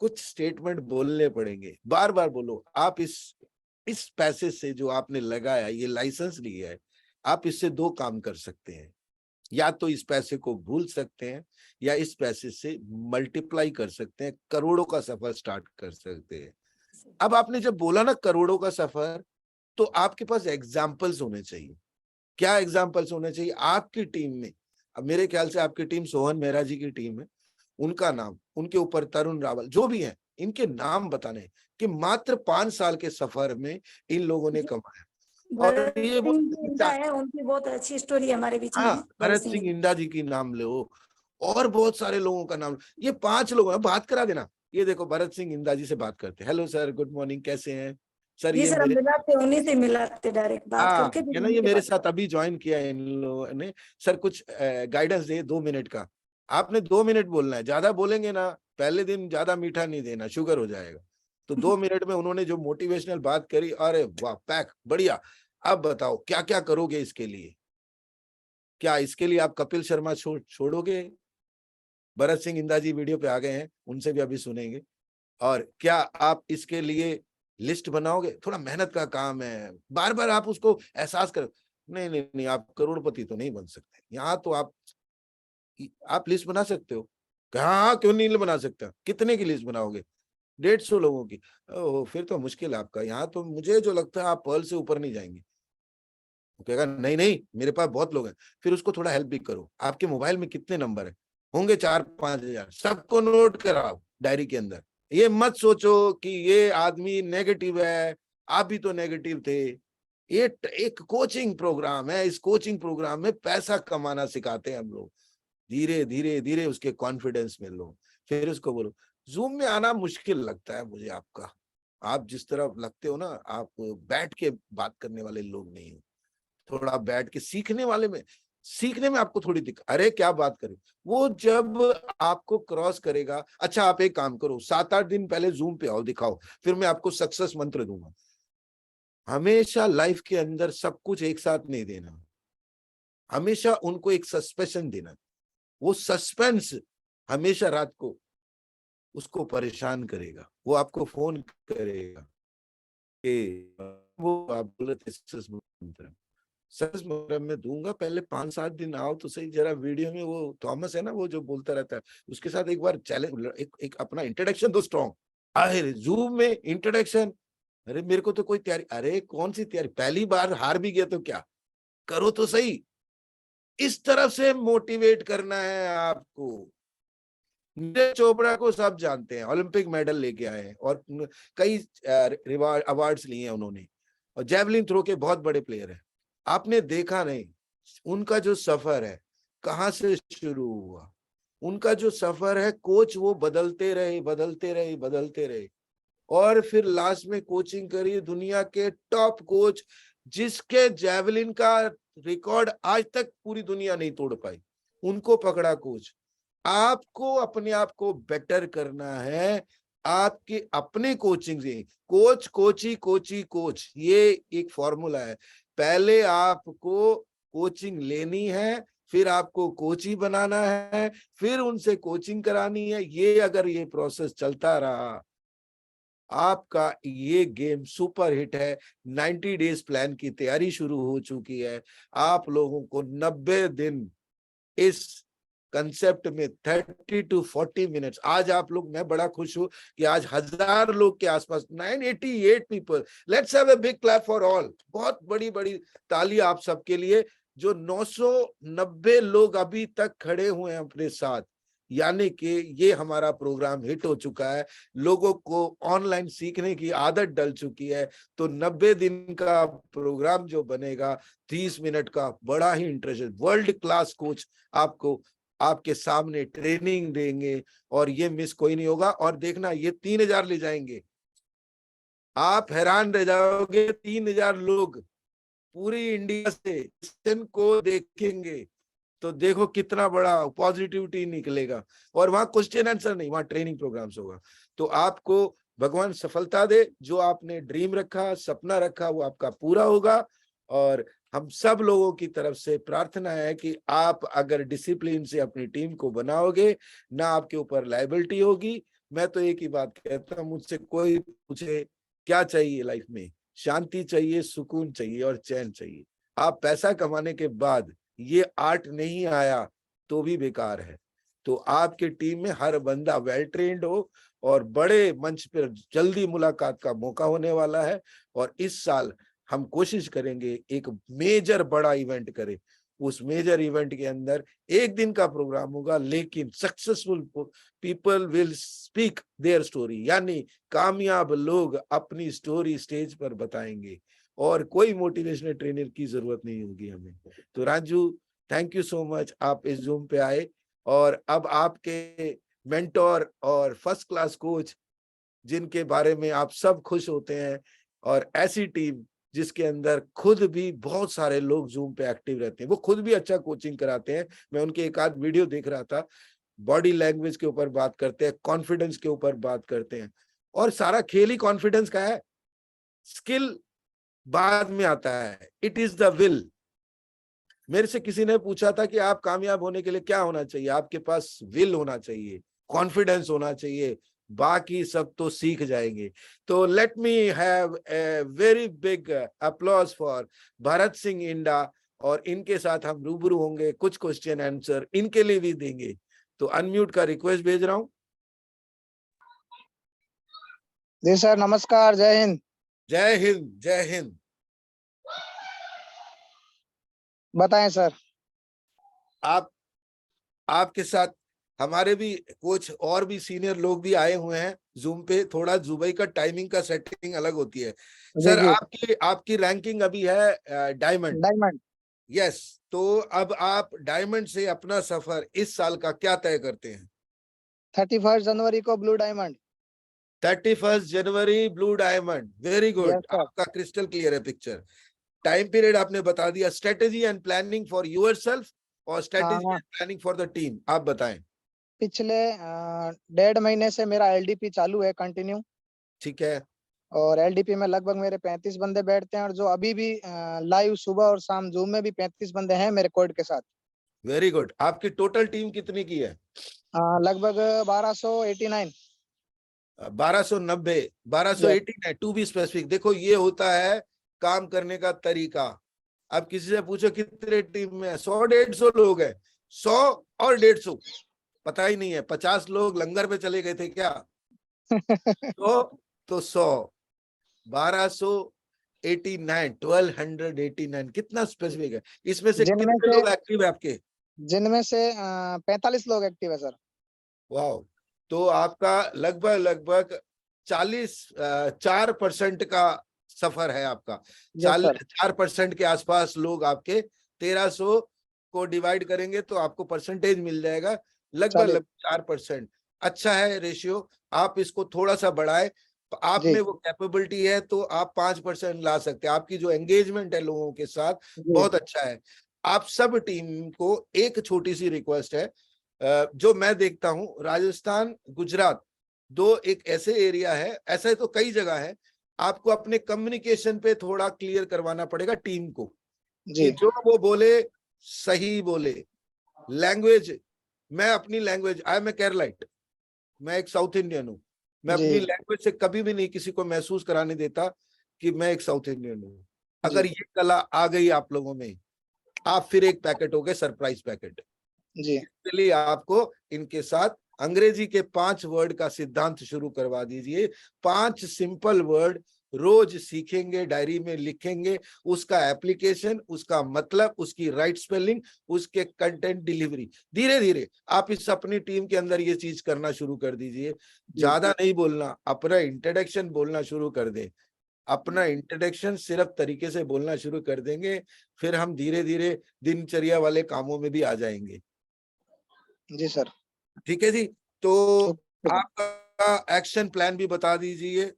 कुछ स्टेटमेंट बोलने पड़ेंगे, बार बार बोलो। आप इस पैसे से जो आपने लगाया, ये लाइसेंस लिया है, आप इससे दो काम कर सकते हैं, या तो इस पैसे को भूल सकते हैं, या इस पैसे से मल्टीप्लाई कर सकते हैं, करोड़ों का सफर स्टार्ट कर सकते हैं। अब आपने जब बोला ना करोड़ों का सफर, तो आपके पास एग्जाम्पल्स होने चाहिए। क्या एग्जाम्पल्स होने चाहिए आपकी टीम में? अब मेरे ख्याल से आपकी टीम सोहन मेहरा जी की टीम है, उनका नाम, उनके ऊपर तरुण रावल, जो भी है, इनके नाम बताने कि मात्र 5 साल के सफर में इन लोगों ने कमाया। और ये भरत सिंह जी इंदा है, उनकी बहुत अच्छी स्टोरी हमारे बीच में है। हाँ, भरत सिंह इंदा जी की नाम लो, और बहुत सारे लोगों का नाम, ये 5 लोग हैं, बात करा देना। ये देखो भरत सिंह इंदा जी से बात करते, हेलो सर, गुड मॉर्निंग, कैसे हैं सर? जी ये सर, हम मेरे, मिलाते, उन्हीं से मिलाते, डायरेक्ट बात हाँ, करके ये फिर ना, ये उनके मेरे पास। साथ अभी ज्वाइन किया है इन लोगों ने। सर कुछ गाइडेंस दे, 2 मिनट का। आपने 2 मिनट बोलना है, ज्यादा बोलेंगे ना, पहले दिन ज्यादा मीठा नहीं देना, शुगर हो जाएगा। तो 2 मिनट में उन्होंने जो मोटिवेशनल बात करी, अरे वाह, पैक, बढ़िया। अब बताओ क्या क्या करोगे इसके लिए? क्या इसके लिए आप कपिल शर्मा छोड़ोगे? भरत सिंह इंदा जी वीडियो पे आ गए हैं, उनसे भी अभी सुनेंगे। और क्या आप इसके लिए लिस्ट बनाओगे? थोड़ा मेहनत का काम है, बार बार आप उसको एहसास करो। नहीं नहीं नहीं, आप करोड़पति तो नहीं बन सकते। यहाँ तो आप लिस्ट बना सकते हो। हाँ, क्यों नहीं बना सकते? कितने की लिस्ट बनाओगे? 150 लोगों की? ओह, फिर तो मुश्किल है आपका। यहाँ तो मुझे जो लगता है आप पर्ल से ऊपर नहीं जाएंगे। वो कहेगा नहीं नहीं, मेरे पास बहुत लोग हैं। फिर उसको थोड़ा हेल्प भी करो। आपके मोबाइल में कितने नंबर है? होंगे 4-5 हजार, सबको नोट कराओ डायरी के अंदर। ये मत सोचो कि ये आदमी नेगेटिव है, आप भी तो नेगेटिव थे। ये एक कोचिंग प्रोग्राम है, इस कोचिंग प्रोग्राम में पैसा कमाना सिखाते हैं हम लोग। धीरे धीरे धीरे उसके कॉन्फिडेंस में लो, फिर उसको बोलो। जूम में आना मुश्किल लगता है मुझे आपका। आप जिस तरह लगते हो ना, आप बैठ के बात करने वाले लोग नहीं हो। थोड़ा बैठ के सीखने में आपको थोड़ी दिक्कत। अरे क्या बात करें, वो जब आपको क्रॉस करेगा। अच्छा, आप एक काम करो, 7-8 दिन पहले जूम पे आओ, दिखाओ, फिर मैं आपको सक्सेस मंत्र दूंगा। हमेशा लाइफ के अंदर सब कुछ एक साथ नहीं देना, हमेशा उनको एक सस्पेंशन देना। वो सस्पेंस हमेशा रात को उसको परेशान करेगा, वो आपको फोन करेगा कि वो आप बोले थे सक्सेस मंत्र, सक्सेस मंत्र में दूंगा, पहले 5-7 दिन आओ तो सही जरा वीडियो में। वो थॉमस है ना, वो जो बोलता रहता है, उसके साथ एक बार चैलेंज, एक अपना इंट्रोडक्शन दो स्ट्रॉन्ग। अरे जूम में इंट्रोडक्शन, अरे मेरे को तो कोई तैयारी, अरे कौन सी तैयारी, पहली बार हार भी गया तो क्या, करो तो सही। इस तरफ से मोटिवेट करना है आपको। नीरज चोपड़ा को सब जानते हैं, ओलंपिक मेडल लेके आए हैं, और कई अवार्ड्स लिए हैं उन्होंने, और जेवलिन थ्रो के बहुत बड़े प्लेयर हैं। आपने देखा नहीं उनका जो सफर है, कहां से शुरू हुआ? उनका जो सफर है, कोच वो बदलते रहे बदलते रहे बदलते रहे, और फिर लास्ट में कोचिंग करी दुनिया के टॉप कोच, जिसके जेवलिन का रिकॉर्ड आज तक पूरी दुनिया नहीं तोड़ पाई, उनको पकड़ा कोच। आपको अपने आप को बेटर करना है, आपके अपने कोचिंग से। कोच कोची कोची कोच, ये एक फॉर्मूला है। पहले आपको कोचिंग लेनी है, फिर आपको कोची बनाना है, फिर उनसे कोचिंग करानी है। ये अगर ये प्रोसेस चलता रहा, आपका ये गेम सुपर हिट है। 90 डेज प्लान की तैयारी शुरू हो चुकी है। आप लोगों को 90 दिन इस कंसेप्ट में 30 to 40 मिनट्स। आज आप लोग, मैं बड़ा खुश हूं कि आज 1000 लोग के आसपास, 988 people. Let's have a big clap for all. बहुत बड़ी बड़ी ताली आप सबके लिए। जो 990 लोग अभी तक खड़े हुए हैं अपने साथ, यानी कि ये हमारा प्रोग्राम हिट हो चुका है। लोगों को ऑनलाइन सीखने की आदत डल चुकी है। तो 90 दिन का प्रोग्राम जो बनेगा, 30 मिनट का, बड़ा ही इंटरेस्टेड वर्ल्ड क्लास कोच आपको आपके सामने ट्रेनिंग देंगे, और ये मिस कोई नहीं होगा। और देखना, ये 3000 ले जाएंगे, आप हैरान रह जाओगे। 3000 लोग पूरी इंडिया से सेशन को देखेंगे, तो देखो कितना बड़ा पॉजिटिविटी निकलेगा। और वहां क्वेश्चन आंसर नहीं, वहां ट्रेनिंग प्रोग्राम्स होगा। तो आपको भगवान सफलता दे। जो आपने ड्रीम रखा, सपना रखा, वो आपका पूरा होगा। और हम सब लोगों की तरफ से प्रार्थना है कि आप अगर डिसिप्लिन से अपनी टीम को बनाओगे, ना आपके ऊपर लायबिलिटी होगी। मैं तो एक ही बात कहता हूं, मुझसे कोई पूछे क्या चाहिए लाइफ में, शांति चाहिए, सुकून चाहिए और चैन चाहिए। आप पैसा कमाने के बाद ये आर्ट नहीं आया तो भी बेकार है। तो आपके टीम में हर बंदा वेल ट्रेन्ड हो, और बड़े मंच पर जल्दी मुलाकात का मौका होने वाला है। और इस साल हम कोशिश करेंगे एक मेजर बड़ा इवेंट करें। उस मेजर इवेंट के अंदर एक दिन का प्रोग्राम होगा, लेकिन successful people will speak their story, यानी कामयाब लोग अपनी स्टोरी स्टेज पर बताएंगे, और कोई मोटिवेशनल ट्रेनर की जरूरत नहीं होगी हमें। तो Raju, thank you so much, आप इस जूम पे आए। और अब आपके मेंटोर और फर्स्ट क्लास कोच, जिनके बारे में आप सब खुश होते हैं, और ऐसी टीम जिसके अंदर खुद भी बहुत सारे लोग जूम पे एक्टिव रहते हैं, वो खुद भी अच्छा कोचिंग कराते हैं। मैं उनके एक आध वीडियो देख रहा था, बॉडी लैंग्वेज के ऊपर बात करते हैं, कॉन्फिडेंस के ऊपर बात करते हैं, और सारा खेल ही कॉन्फिडेंस का है। स्किल बाद में आता है, इट इज द विल। मेरे से किसी ने पूछा था कि आप कामयाब होने के लिए क्या होना चाहिए, आपके पास विल होना चाहिए, कॉन्फिडेंस होना चाहिए, बाकी सब तो सीख जाएंगे। तो let me have a very big applause for Bharat Singh इंडा, और इनके साथ हम रूबरू होंगे, कुछ क्वेश्चन आंसर इनके लिए भी देंगे। तो अनम्यूट का रिक्वेस्ट भेज रहा हूं। जी सर, नमस्कार, जय हिंद। जय हिंद, जय हिंद। बताएं सर। आपके साथ हमारे भी कोच और भी सीनियर लोग भी आए हुए हैं जूम पे। थोड़ा दुबई का टाइमिंग का सेटिंग अलग होती है। सर, आपकी रैंकिंग अभी है डायमंड। डायमंड। यस। तो अब आप डायमंड से अपना सफर इस साल का क्या तय करते हैं? 31 जनवरी को ब्लू डायमंड। 31 जनवरी blue diamond. Very good. Yes, sir. आपका क्रिस्टल क्लियर है पिक्चर। टाइम पीरियड आपने बता दिया। Strategy and planning for yourself और strategy and planning for the team, आप बताएं। पिछले 1.5 महीने से मेरा एलडीपी चालू है कंटिन्यू। ठीक है। और एलडीपी में लगभग मेरे 35 बंदे बैठते हैं, और जो अभी भी लाइव सुबह और शाम जूम में भी 35 बंदे हैं मेरे कोड के साथ। Very good. आपकी टोटल टीम कितनी की है? लगभग 1289। 1290, 1289 टू बी स्पेसिफिक। देखो, ये होता है काम करने का तरीका। अब किसी से पूछो कितने टीम में है, 100-150 लोग हैं। 100 और 150 पता ही नहीं है। 50 लोग लंगर पे चले गए थे क्या? तो 100, 1289, 1289 कितना स्पेसिफिक है? इसमें से कितने लोग एक्टिव है आपके? जिनमें से 45 लोग एक्टिव है सर। वाह। तो आपका लगभग 4% का सफर है आपका। 4% के आसपास लोग आपके। 1300 को डिवाइड करेंगे तो आपको परसेंटेज मिल जाएगा लगभग 4%। अच्छा है रेशियो। आप इसको थोड़ा सा बढ़ाए, आप में वो कैपेबिलिटी है तो आप 5% ला सकते हैं। आपकी जो एंगेजमेंट है लोगों के साथ बहुत अच्छा है। आप सब टीम को एक छोटी सी रिक्वेस्ट है, जो मैं देखता हूं, राजस्थान, गुजरात, दो एक ऐसे एरिया है, ऐसे तो कई जगह है, आपको अपने कम्युनिकेशन पे थोड़ा क्लियर करवाना पड़ेगा टीम को कि जो वो बोले सही बोले। लैंग्वेज, मैं अपनी language, I am a Keralite, मैं एक साउथ इंडियन हूं। मैं अपनी लैंग्वेज से कभी भी नहीं किसी को महसूस कराने देता कि मैं एक साउथ इंडियन हूं। अगर ये कला आ गई आप लोगों में, आप फिर एक पैकेट हो गए, सरप्राइज पैकेट। जी इसलिए आपको इनके साथ अंग्रेजी के 5 वर्ड का सिद्धांत शुरू करवा दीजिए। 5 सिंपल वर्ड रोज सीखेंगे, डायरी में लिखेंगे, उसका एप्लीकेशन, उसका मतलब, उसकी राइट स्पेलिंग, उसके कंटेंट डिलीवरी। धीरे धीरे आप इस अपनी टीम के अंदर ये चीज करना शुरू कर दीजिए। ज्यादा नहीं बोलना, अपना इंट्रोडक्शन बोलना शुरू कर दे। अपना इंट्रोडक्शन सिर्फ तरीके से बोलना शुरू कर देंगे, फिर हम धीरे धीरे दिनचर्या वाले कामों में भी आ जाएंगे। जी सर। ठीक है जी। तो ओके। आपका एक्शन प्लान भी बता दीजिए।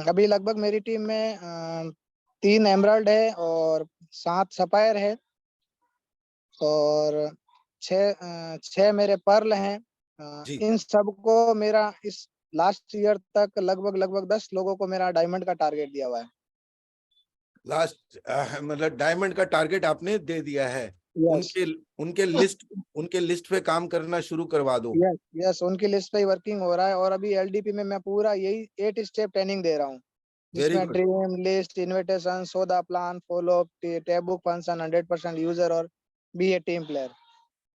अभी लगभग मेरी टीम में 3 एमराल्ड है और 7 सफायर है और 6 मेरे पर्ल हैं। जी। इन सबको मेरा इस लास्ट ईयर तक लगभग 10 लोगों को मेरा डायमंड का टारगेट दिया हुआ है। लास्ट मतलब डायमंड का टारगेट आपने दे दिया है। यस उनके लिस्ट पे काम करना शुरू करवा दो। यस यस, उनकी लिस्ट पे ही वर्किंग हो रहा है और अभी एलडीपी में मैं पूरा यही 8 स्टेप ट्रेनिंग दे रहा हूँ, वेरी जिसमें गुड। ड्रीम लिस्ट, इनविटेशन, सोदा प्लान, फॉलो अप, टैबुक फंक्शन, 100% यूजर और बी ए टीम प्लेयर।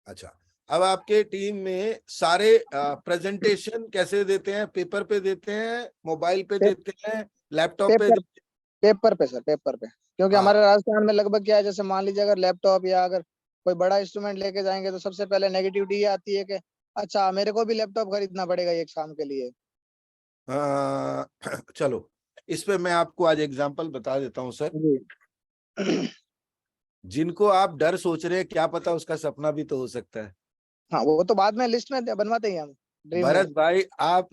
अच्छा, अब आपके टीम में सारे प्रेजेंटेशन कैसे देते हैं? पेपर पे देते हैं, मोबाइल पे देते हैं, लैपटॉप पे पेपर देते पेपर पे सर, पेपर पे, क्योंकि हैं? हमारे राजस्थान में लगभग क्या है, जैसे मान लीजिए अगर लैपटॉप या अगर कोई बड़ा इंस्ट्रूमेंट लेके जाएंगे तो सबसे पहले नेगेटिविटी ये आती है कि अच्छा मेरे को भी लैपटॉप खरीदना पड़ेगा एक शाम के लिए। हाँ। चलो, इस पे मैं आपको आज एग्जांपल बता देता हूँ सर। जी जिनको आप डर सोच रहे हैं, क्या पता उसका सपना भी तो हो सकता है। हाँ, वो तो बाद में लिस्ट में बनवाते हैं हम, ड्रीम भरत लिस्ट। भाई, आप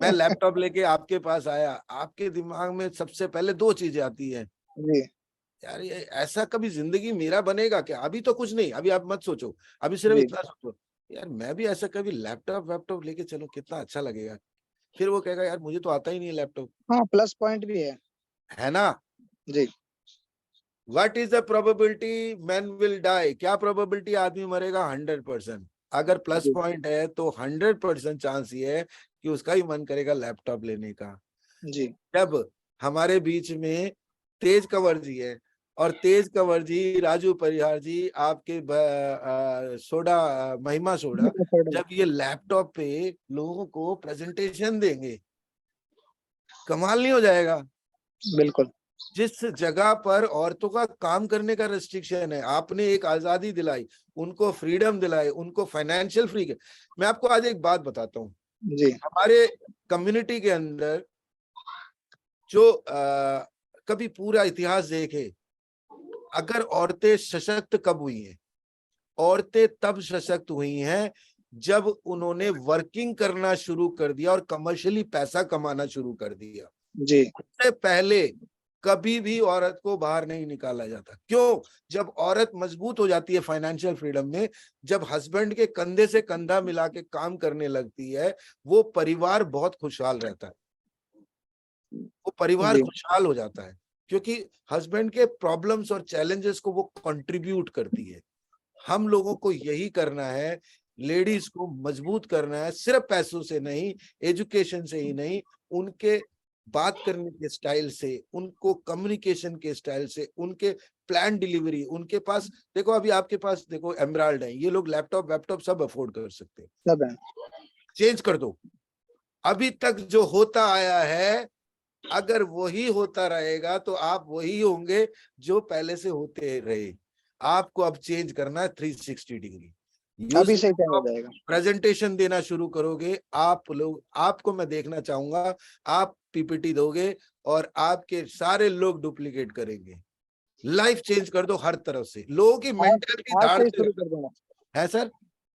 मैं लैपटॉप लेके आपके पास आया, आपके दिमाग में सबसे पहले 2 चीजें आती है। जी यार ये ऐसा कभी जिंदगी मेरा बनेगा क्या? अभी तो कुछ नहीं, अभी आप मत सोचो, अभी सिर्फ जी इतना सोचो, यार मैं भी ऐसा कभी लैपटॉप वैपटॉप लेके चलो, कितना अच्छा लगेगा। फिर वो कहेगा यार मुझे तो आता ही नहीं है लैपटॉप, हाँ, प्लस पॉइंट भी है। है ना? जी what is the probability man will die? क्या प्रोबेबिलिटी आदमी मरेगा? 100%। अगर प्लस जी पॉइंट है तो 100% चांस ये है कि उसका ही मन करेगा लैपटॉप लेने का। जी जब हमारे बीच में तेज कंवर जी है, और तेज कंवर जी, राजू परिहार जी, आपके सोडा, महिमा सोडा, जब ये लैपटॉप पे लोगों को प्रेजेंटेशन देंगे, कमाल नहीं हो जाएगा? बिल्कुल। जिस जगह पर औरतों का काम करने का रेस्ट्रिक्शन है, आपने एक आजादी दिलाई, उनको फ्रीडम दिलाई, उनको फाइनेंशियल फ्री। मैं आपको आज एक बात बताता हूँ। जी हमारे कम्युनिटी के अंदर जो कभी पूरा इतिहास देखे, अगर औरतें सशक्त कब हुई हैं? औरतें तब सशक्त हुई हैं जब उन्होंने वर्किंग करना शुरू कर दिया और कमर्शियली पैसा कमाना शुरू कर दिया। जी उससे पहले कभी भी औरत को बाहर नहीं निकाला जाता। क्यों? जब औरत मजबूत हो जाती है फाइनेंशियल फ्रीडम में, जब हस्बैंड के कंधे से कंधा मिला के काम करने लगती है, वो परिवार बहुत खुशहाल रहता है, वो परिवार जी खुशहाल हो जाता है, क्योंकि हस्बैंड के प्रॉब्लम्स और चैलेंजेस को वो कंट्रीब्यूट करती है। हम लोगों को यही करना है, लेडीज को मजबूत करना है, सिर्फ पैसों से नहीं, एजुकेशन से ही नहीं, उनके बात करने के स्टाइल से, उनको कम्युनिकेशन के स्टाइल से, उनके प्लान डिलीवरी, उनके पास देखो, अभी आपके पास देखो एमराल्ड है, ये लोग लैपटॉप वैपटॉप सब अफोर्ड कर सकते हैं। सब है। चेंज कर दो। अभी तक जो होता आया है, अगर वही होता रहेगा तो आप वही होंगे जो पहले से होते रहे। आपको अब चेंज करना है 360 डिग्री। अभी से ही चेंज हो जाएगा। प्रेजेंटेशन देना शुरू करोगे, आप लोग, आपको मैं देखना चाहूंगा, आप पीपीटी दोगे और आपके सारे लोग डुप्लीकेट करेंगे। लाइफ चेंज कर दो हर तरफ से, लोगों की मेंटालिटी आज दाड़ से ही से शुरू कर दूंगा। है सर।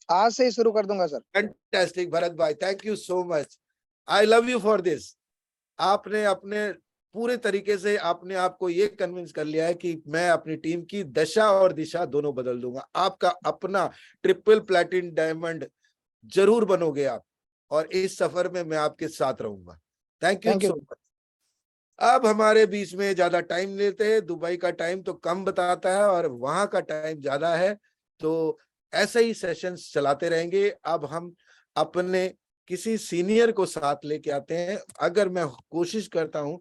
आज से ही शुरू कर दूंगा सर। फैंटास्टिक भरत भाई, thank you so much, I love you for this. आपने अपने पूरे तरीके से आपने आपको ये कन्विंस कर लिया है कि मैं अपनी टीम की दशा और दिशा दोनों बदल दूंगा। आपका अपना ट्रिपल प्लैटिनम डायमंड जरूर बनोगे आप, और इस सफर में मैं आपके साथ रहूंगा। Thank you thank you. So much. अब हमारे बीच में ज्यादा टाइम लेते हैं, दुबई का टाइम तो कम बताता है और वहां का टाइम ज्यादा है, तो ऐसे ही सेशंस चलाते रहेंगे। अब हम अपने किसी सीनियर को साथ लेके आते हैं। अगर मैं कोशिश करता हूं,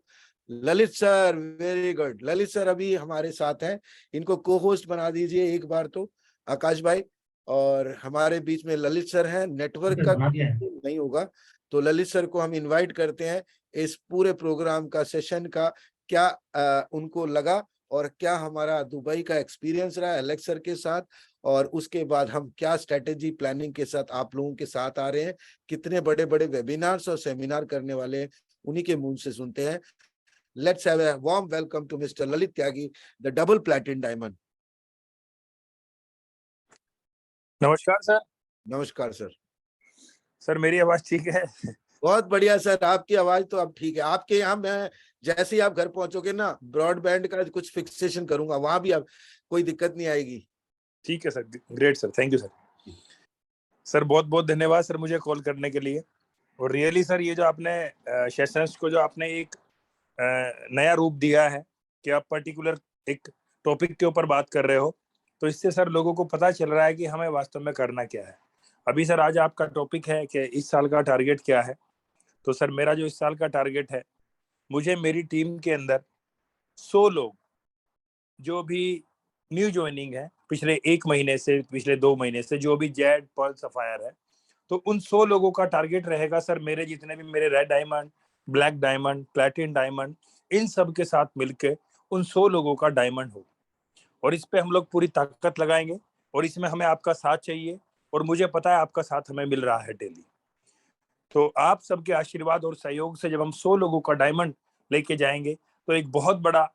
Lalit sir, very good, Lalit sir अभी हमारे साथ हैं, इनको को होस्ट बना दीजिए एक बार तो। आकाश भाई, और हमारे बीच में ललित सर हैं। नेटवर्क का नहीं होगा तो ललित सर को हम इनवाइट करते हैं इस पूरे प्रोग्राम का, सेशन का क्या उनको लगा और क्या हमारा दुबई का एक्सपीरियंस रहा एलेक्स सर के साथ, और उसके बाद हम क्या स्ट्रेटेजी प्लानिंग के साथ आप लोगों के साथ आ रहे हैं, कितने बड़े बड़े वेबिनार्स और सेमिनार करने वाले हैं, उन्हीं के मुंह से सुनते हैं। Let's have a warm welcome to mister Lalit Tyagi, the double platinum diamond. नमस्कार सर। नमस्कार सर। सर मेरी आवाज ठीक है? बहुत बढ़िया सर, आपकी आवाज तो अब ठीक है। आपके यहाँ मैं जैसे ही आप घर पहुंचोगे ना, ब्रॉडबैंड का कुछ फिक्सेशन करूंगा, वहां भी अब कोई दिक्कत नहीं आएगी। ठीक है sir, great sir, thank you sir. Sir बहुत बहुत धन्यवाद सर मुझे कॉल करने के लिए। और रियली सर ये जो आपने सेशंस को जो आपने एक नया रूप दिया है कि आप पर्टिकुलर एक टॉपिक के ऊपर बात कर रहे हो, तो इससे सर लोगों को पता चल रहा है कि हमें वास्तव में करना क्या है। अभी सर आज आपका टॉपिक है कि इस साल का टारगेट क्या है। तो सर मेरा जो इस साल का टारगेट है, मुझे मेरी टीम के अंदर 100 लोग जो भी न्यू ज्वाइनिंग है पिछले 1 महीने से, पिछले 2 महीने से, जो भी जेड पर्ल सफायर है, तो उन 100 लोगों का टारगेट रहेगा सर मेरे जितने भी मेरे red diamond, black diamond, platinum diamond, इन सब के साथ मिलके उन 100 लोगों का डायमंड हो। और इस पे हम लोग पूरी ताकत लगाएंगे और इसमें हमें आपका साथ चाहिए और मुझे पता है आपका साथ हमें मिल रहा है डेली। तो आप सबके आशीर्वाद और सहयोग से जब हम 100 लोगों का डायमंड लेके जाएंगे तो एक बहुत बड़ा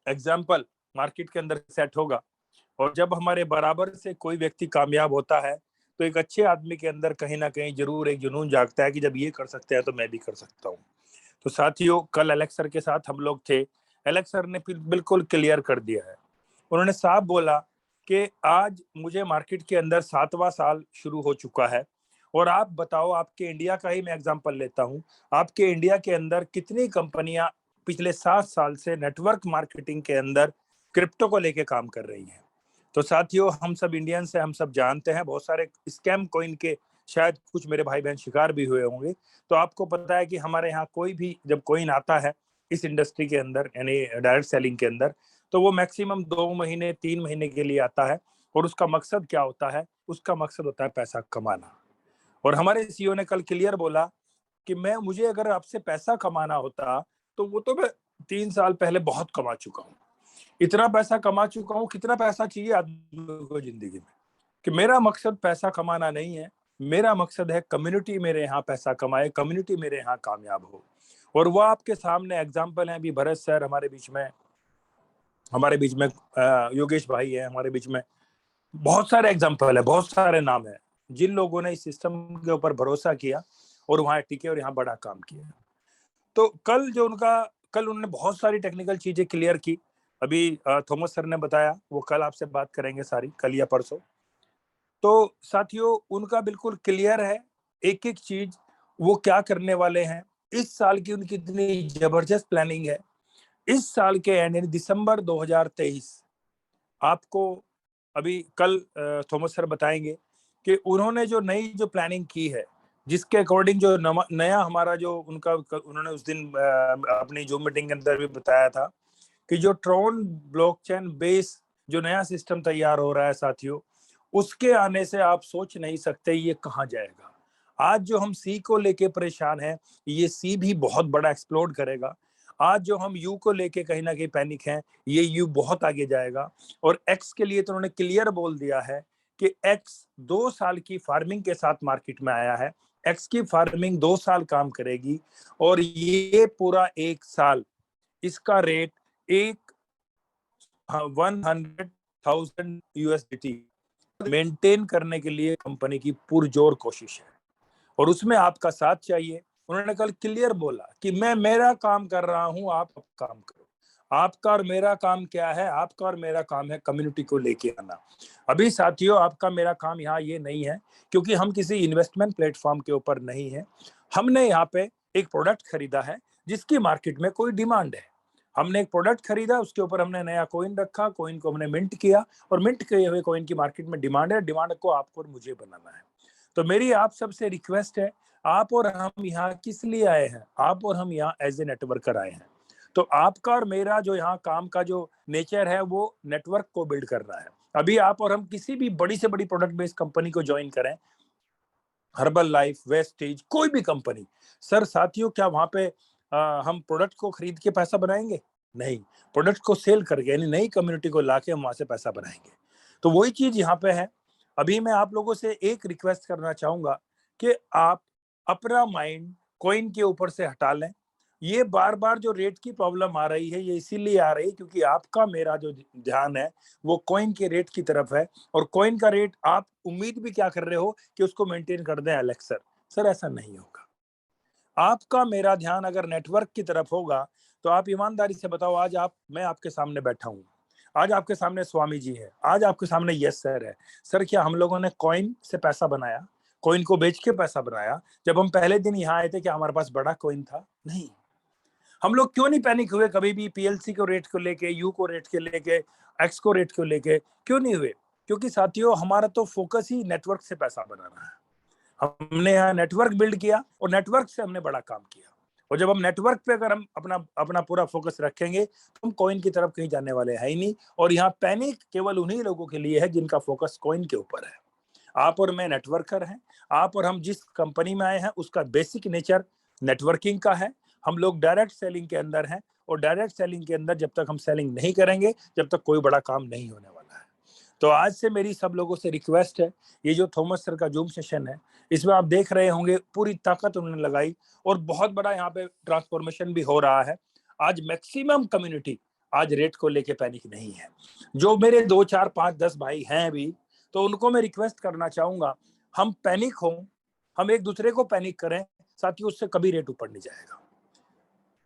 एग्जाम्पल मार्केट के अंदर सेट होगा। और जब हमारे बराबर से कोई व्यक्ति कामयाब होता है तो एक अच्छे आदमी के अंदर कहीं ना कहीं जरूर एक जुनून जागता है कि जब ये कर सकते हैं तो मैं भी कर सकता हूँ। तो साथियों, कल एलेक्स सर के साथ हम लोग थे। एलेक्स सर ने बिल्कुल क्लियर कर दिया है। उन्होंने साफ बोला कि आज मुझे मार्केट के अंदर 7वां साल शुरू हो चुका है और आप बताओ, आपके इंडिया का ही मैं एग्जांपल लेता हूं, आपके इंडिया के अंदर कितनी कंपनियां पिछले 7 साल से नेटवर्क मार्केटिंग के अंदर क्रिप्टो को लेके काम कर रही हैं। तो साथियों, हम सब इंडियंस हैं, हम सब जानते हैं बहुत सारे स्कैम कॉइन के शायद कुछ मेरे भाई बहन शिकार भी हुए होंगे। तो आपको पता है कि हमारे यहाँ कोई भी जब कॉइन आता है इस इंडस्ट्री के अंदर, यानी डायरेक्ट सेलिंग के अंदर, तो वो मैक्सिमम 2 महीने 3 महीने के लिए आता है। और उसका मकसद क्या होता है? उसका मकसद होता है पैसा कमाना। और हमारे सीईओ ने कल क्लियर बोला कि मुझे अगर आपसे पैसा कमाना होता तो वो तो मैं 3 साल पहले बहुत कमा चुका हूँ, इतना पैसा कमा चुका हूँ। कितना पैसा चाहिए आदमी को जिंदगी में? कि मेरा मकसद पैसा कमाना नहीं है, मेरा मकसद है कम्युनिटी मेरे यहाँ पैसा कमाए, कम्युनिटी मेरे यहाँ कामयाब हो। और वो आपके सामने एग्जाम्पल है। अभी भरत सर हमारे बीच में योगेश भाई है हमारे बीच में, बहुत सारे एग्जाम्पल है, बहुत सारे नाम है जिन लोगों ने इस सिस्टम के ऊपर भरोसा किया और वहां टिके और यहाँ बड़ा काम किया। तो कल उन्होंने बहुत सारी टेक्निकल चीजें क्लियर की। अभी थॉमस सर ने बताया, वो कल आपसे बात करेंगे सारी, कल या परसों। तो साथियों, उनका बिल्कुल क्लियर है एक एक चीज, वो क्या करने वाले हैं। इस साल की उनकी इतनी जबरदस्त प्लानिंग है। इस साल के एंड यानी दिसंबर 2023, आपको अभी कल थॉमस सर बताएंगे कि उन्होंने जो नई जो प्लानिंग की है, जिसके अकॉर्डिंग जो नया हमारा जो उन्होंने उस दिन अपनी जूम मीटिंग के अंदर भी बताया था कि जो ट्रॉन ब्लॉकचेन बेस जो नया सिस्टम तैयार हो रहा है साथियों, उसके आने से आप सोच नहीं सकते ये कहाँ जाएगा। आज जो हम सी को लेके परेशान हैं, ये सी भी बहुत बड़ा एक्सप्लोड करेगा। आज जो हम यू को लेके कहीं ना कहीं पैनिक हैं, ये यू बहुत आगे जाएगा। और एक्स के लिए तो उन्होंने क्लियर बोल दिया है कि एक्स 2 साल की फार्मिंग के साथ मार्केट में आया है। एक्स की फार्मिंग 2 साल काम करेगी और ये पूरा 1 साल इसका रेट 100,000 USDT मेंटेन करने के लिए कंपनी की पुरजोर कोशिश है और उसमें आपका साथ चाहिए। उन्होंने कल क्लियर बोला कि मैं मेरा काम कर रहा हूं, आप काम करो। आपका और मेरा काम क्या है? आपका और मेरा काम है कम्युनिटी को लेके आना। अभी साथियों, आपका मेरा काम यहाँ ये नहीं है, क्योंकि हम किसी इन्वेस्टमेंट प्लेटफॉर्म के ऊपर नहीं है। हमने यहाँ पे एक प्रोडक्ट खरीदा है जिसकी मार्केट में कोई डिमांड है। हमने एक प्रोडक्ट खरीदा, उसके ऊपर हमने नया कॉइन रखा, कॉइन को हमने मिंट किया और मिंट किए हुए कॉइन की मार्केट में डिमांड है। डिमांड को आपको और मुझे बनाना है। तो मेरी आप सबसे रिक्वेस्ट है, आप और हम यहाँ किस लिए आए हैं? आप और हम यहाँ एज ए नेटवर्कर आए हैं। तो आपका और मेरा जो यहाँ काम का जो नेचर है वो नेटवर्क को बिल्ड करना है। अभी आप और हम किसी भी बड़ी से बड़ी प्रोडक्ट बेस्ड कंपनी को ज्वाइन करें, हर्बल लाइफ, वेस्टेज, कोई भी कंपनी, सर साथियों, क्या वहां पे हम प्रोडक्ट को खरीद के पैसा बनाएंगे? नहीं, प्रोडक्ट को सेल करके, यानी नई कम्युनिटी को लाके हम वहां से पैसा बनाएंगे। तो वही चीज यहाँ पे है। अभी मैं आप लोगों से एक रिक्वेस्ट करना चाहूंगा कि आप अपना माइंड कॉइन के ऊपर से हटा लें। ये बार बार जो रेट की प्रॉब्लम आ रही है, ये इसीलिए आ रही है क्योंकि आपका मेरा जो ध्यान है वो कॉइन के रेट की तरफ है, और कॉइन का रेट आप उम्मीद भी क्या कर रहे हो कि उसको मेंटेन कर दें एलेक्स सर। सर ऐसा नहीं होगा। आपका मेरा ध्यान अगर नेटवर्क की तरफ होगा तो आप ईमानदारी से बताओ, आज मैं आपके सामने बैठा हूँ, आज आपके सामने स्वामी जी है, आज आपके सामने यस सर है। सर क्या हम लोगों ने कॉइन से पैसा बनाया, कॉइन को बेच के पैसा बनाया? जब हम पहले दिन यहाँ आए थे क्या हमारे पास बड़ा कॉइन था? नहीं। हम लोग क्यों नहीं पैनिक हुए कभी भी पीएलसी को रेट को लेके, यू को रेट के लेके, एक्स को रेट को लेके? क्यों नहीं हुए? क्योंकि साथियों हमारा तो फोकस ही नेटवर्क से पैसा बनाना है। हमने यहाँ नेटवर्क बिल्ड किया और नेटवर्क से हमने बड़ा काम किया, और जब हम नेटवर्क पे अगर हम अपना पूरा फोकस रखेंगे तो हम कॉइन की तरफ कहीं जाने वाले हैं ही नहीं। और यहाँ पैनिक केवल उन्हीं लोगों के लिए है जिनका फोकस कॉइन के ऊपर है। आप और मैं नेटवर्कर हैं। आप और हम जिस कंपनी में आए हैं उसका बेसिक नेचर नेटवर्किंग का है। हम लोग डायरेक्ट सेलिंग के अंदर हैं, और डायरेक्ट सेलिंग के अंदर जब तक हम सेलिंग नहीं करेंगे जब तक कोई बड़ा काम नहीं होने वाला है। तो आज से मेरी सब लोगों से रिक्वेस्ट है, ये जो थॉमस सर का जूम सेशन है इसमें आप देख रहे होंगे पूरी ताकत उन्होंने लगाई, और बहुत बड़ा यहाँ पे ट्रांसफॉर्मेशन भी हो रहा है। आज मैक्सिमम कम्युनिटी आज रेट को लेके पैनिक नहीं है। जो मेरे 2, 4, 5, 10 भाई हैं अभी, तो उनको मैं रिक्वेस्ट करना चाहूंगा, हम पैनिक हो, हम एक दूसरे को पैनिक करें, साथियों उससे कभी रेट ऊपर नहीं जाएगा।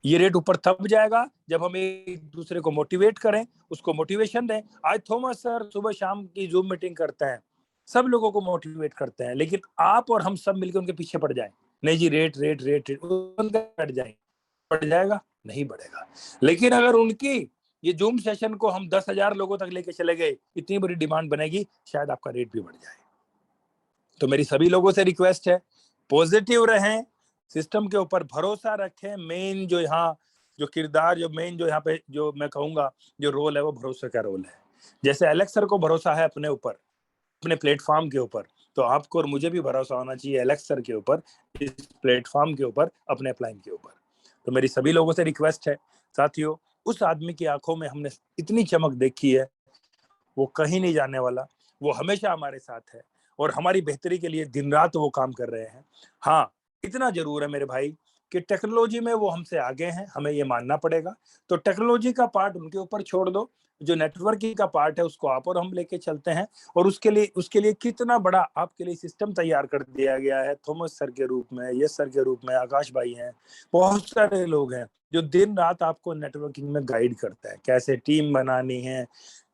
ये रेट ऊपर तब जाएगा जब हम एक दूसरे को मोटिवेट करें, उसको मोटिवेशन दें। आज थॉमस सर सुबह शाम की जूम मीटिंग करते हैं, सब लोगों को मोटिवेट करते हैं, लेकिन आप और हम सब मिलकर उनके पीछे पड़ जाएं, नहीं जी रेट रेट रेट रेट, बढ़ जाएंगे, बढ़ जाएगा? नहीं बढ़ेगा। लेकिन अगर उनकी ये जूम सेशन को हम 10,000 लोगों तक लेके चले गए, इतनी बड़ी डिमांड बनेगी, शायद आपका रेट भी बढ़ जाए। तो मेरी सभी लोगों से रिक्वेस्ट है, पॉजिटिव रहें, सिस्टम के ऊपर भरोसा रखें। मेन जो यहाँ जो किरदार, जो मेन जो यहाँ पे जो मैं कहूंगा जो रोल है वो भरोसे का रोल है। जैसे एलेक्स सर को भरोसा है अपने ऊपर, अपने प्लेटफॉर्म के ऊपर, तो आपको और मुझे भी भरोसा होना चाहिए एलेक्स सर के ऊपर, इस प्लेटफॉर्म के ऊपर, अपने अपलाइन के ऊपर। तो मेरी सभी लोगों से रिक्वेस्ट है साथियों, उस आदमी की आंखों में हमने इतनी चमक देखी है, वो कहीं नहीं जाने वाला, वो हमेशा हमारे साथ है, और हमारी बेहतरी के लिए दिन रात वो काम कर रहे हैं। हाँ, इतना जरूर है मेरे भाई कि टेक्नोलॉजी में वो हमसे आगे हैं, हमें ये मानना पड़ेगा। तो टेक्नोलॉजी का पार्ट उनके ऊपर छोड़ दो, जो नेटवर्किंग का पार्ट है उसको आप और हम लेके चलते हैं, और उसके लिए कितना बड़ा आपके लिए सिस्टम तैयार कर दिया गया है। थॉमस सर के रूप में, यस सर के रूप में, आकाश भाई हैं, बहुत सारे लोग हैं जो दिन रात आपको नेटवर्किंग में गाइड करते हैं, कैसे टीम बनानी है,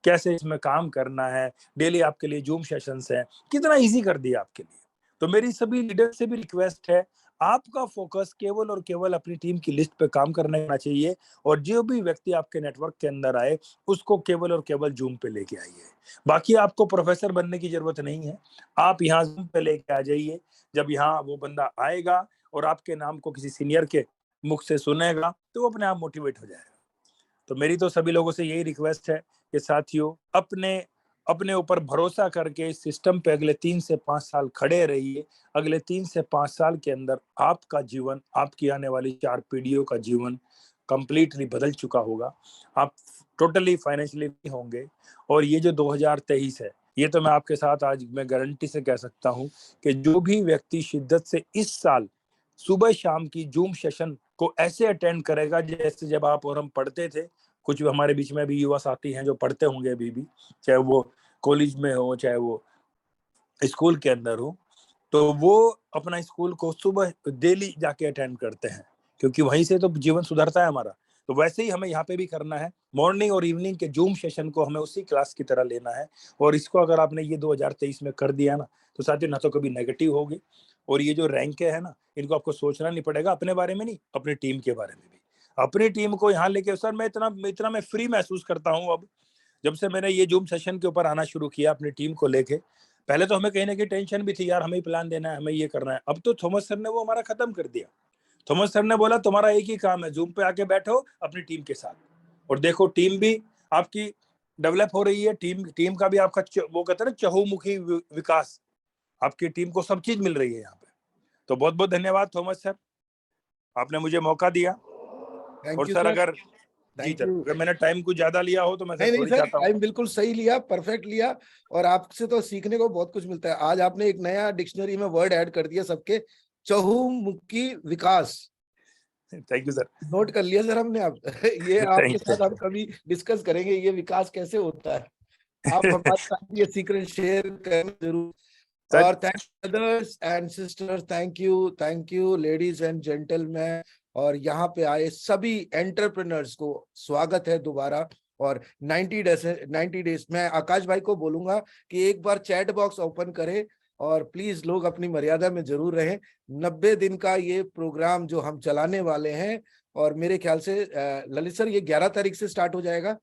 कैसे इसमें काम करना है। डेली आपके लिए जूम सेशंस हैं, कितना इजी कर दिया आपके लिए। तो मेरी सभी लीडर से भी रिक्वेस्ट है, आपका फोकस केवल और केवल अपनी टीम की लिस्ट पे काम करना चाहिए, और जो भी व्यक्ति आपके नेटवर्क के अंदर आए उसको केवल और केवल जूम पे लेके आइए। बाकी आपको प्रोफेसर बनने की जरूरत नहीं है, आप यहाँ जूम पे लेके आ जाइए। जब यहाँ वो बंदा आएगा और आपके नाम को किसी सीनियर के मुख से सुनेगा तो वो अपने आप मोटिवेट हो जाएगा। तो मेरी तो सभी लोगों से यही रिक्वेस्ट है कि साथियों अपने ऊपर भरोसा करके सिस्टम पे अगले 3 से 5 साल खड़े रहिए। अगले 3 से 5 साल के अंदर आपका जीवन, आपकी आने वाली 4 पीढ़ियों का जीवन कंप्लीटली बदल चुका होगा। आप टोटली फाइनेंशियली होंगे। और ये जो 2023 है, ये तो मैं आपके साथ आज मैं गारंटी से कह सकता हूँ कि जो भी व्यक्ति शिद्दत से इस साल सुबह शाम की जूम सेशन को ऐसे अटेंड करेगा जैसे जब आप और हम पढ़ते थे। कुछ हमारे बीच में भी युवा साथी हैं जो पढ़ते होंगे अभी भी, चाहे वो कॉलेज में हो चाहे वो स्कूल के अंदर हो, तो वो अपना स्कूल को सुबह डेली जाके अटेंड करते हैं, क्योंकि वहीं से तो जीवन सुधरता है हमारा। तो वैसे ही हमें यहाँ पे भी करना है, मॉर्निंग और इवनिंग के जूम सेशन को हमें उसी क्लास की तरह लेना है। और इसको अगर आपने ये 2023 में कर दिया ना, तो साथियों ना तो कभी नेगेटिव होगी, और ये जो रैंक है ना, इनको आपको सोचना नहीं पड़ेगा अपने बारे में नहीं, अपनी टीम के बारे में भी। अपनी टीम को यहाँ लेके सर मैं इतना मैं फ्री महसूस करता हूँ अब, जब से मैंने ये जूम सेशन के ऊपर आना शुरू किया अपनी टीम को लेके। पहले तो हमें कहीं ना कहीं टेंशन भी थी, यार हमें प्लान देना है, हमें ये करना है। अब तो थॉमस सर ने वो हमारा खत्म कर दिया। थॉमस सर ने बोला तुम्हारा एक ही काम है, जूम पे आके बैठो अपनी टीम के साथ, और देखो टीम भी आपकी डेवलप हो रही है, टीम का भी आपका वो कहते हैं ना चहुमुखी विकास, आपकी टीम को सब चीज मिल रही है यहाँ पे। तो बहुत बहुत धन्यवाद थॉमस सर, आपने मुझे मौका दिया। थैंक और यू सर सर। अगर जी थैंक सर, यू। अगर मैंने टाइम कुछ ज्यादा लिया हो तो मैं नहीं सर नहीं सॉरी सर, चाहता हूँ। टाइम बिल्कुल सही लिया, परफेक्ट लिया। और आपसे तो सीखने को बहुत कुछ मिलता है। आज आपने एक नया डिक्शनरी में वर्ड ऐड कर दिया सबके, चहुमुखी विकास। Thank you sir. नोट कर लिया सर हमने। आप ये आपके थैंक साथ हम कभी डिस्कस करेंगे ये विकास कैसे होता है। आप हमारे साथ ये सीक्रेट शेयर करें जरूर। सर। और thank brothers and sisters, thank you ladies and gentleman. और यहाँ पे आए सभी एंटरप्रेन्योर्स को स्वागत है दोबारा। और 90 डेज मैं आकाश भाई को बोलूंगा कि एक बार चैट बॉक्स ओपन करे, और प्लीज लोग अपनी मर्यादा में जरूर रहें। 90 दिन का ये प्रोग्राम जो हम चलाने वाले हैं, और मेरे ख्याल से ललित सर ये 11 तारीख से स्टार्ट हो जाएगा।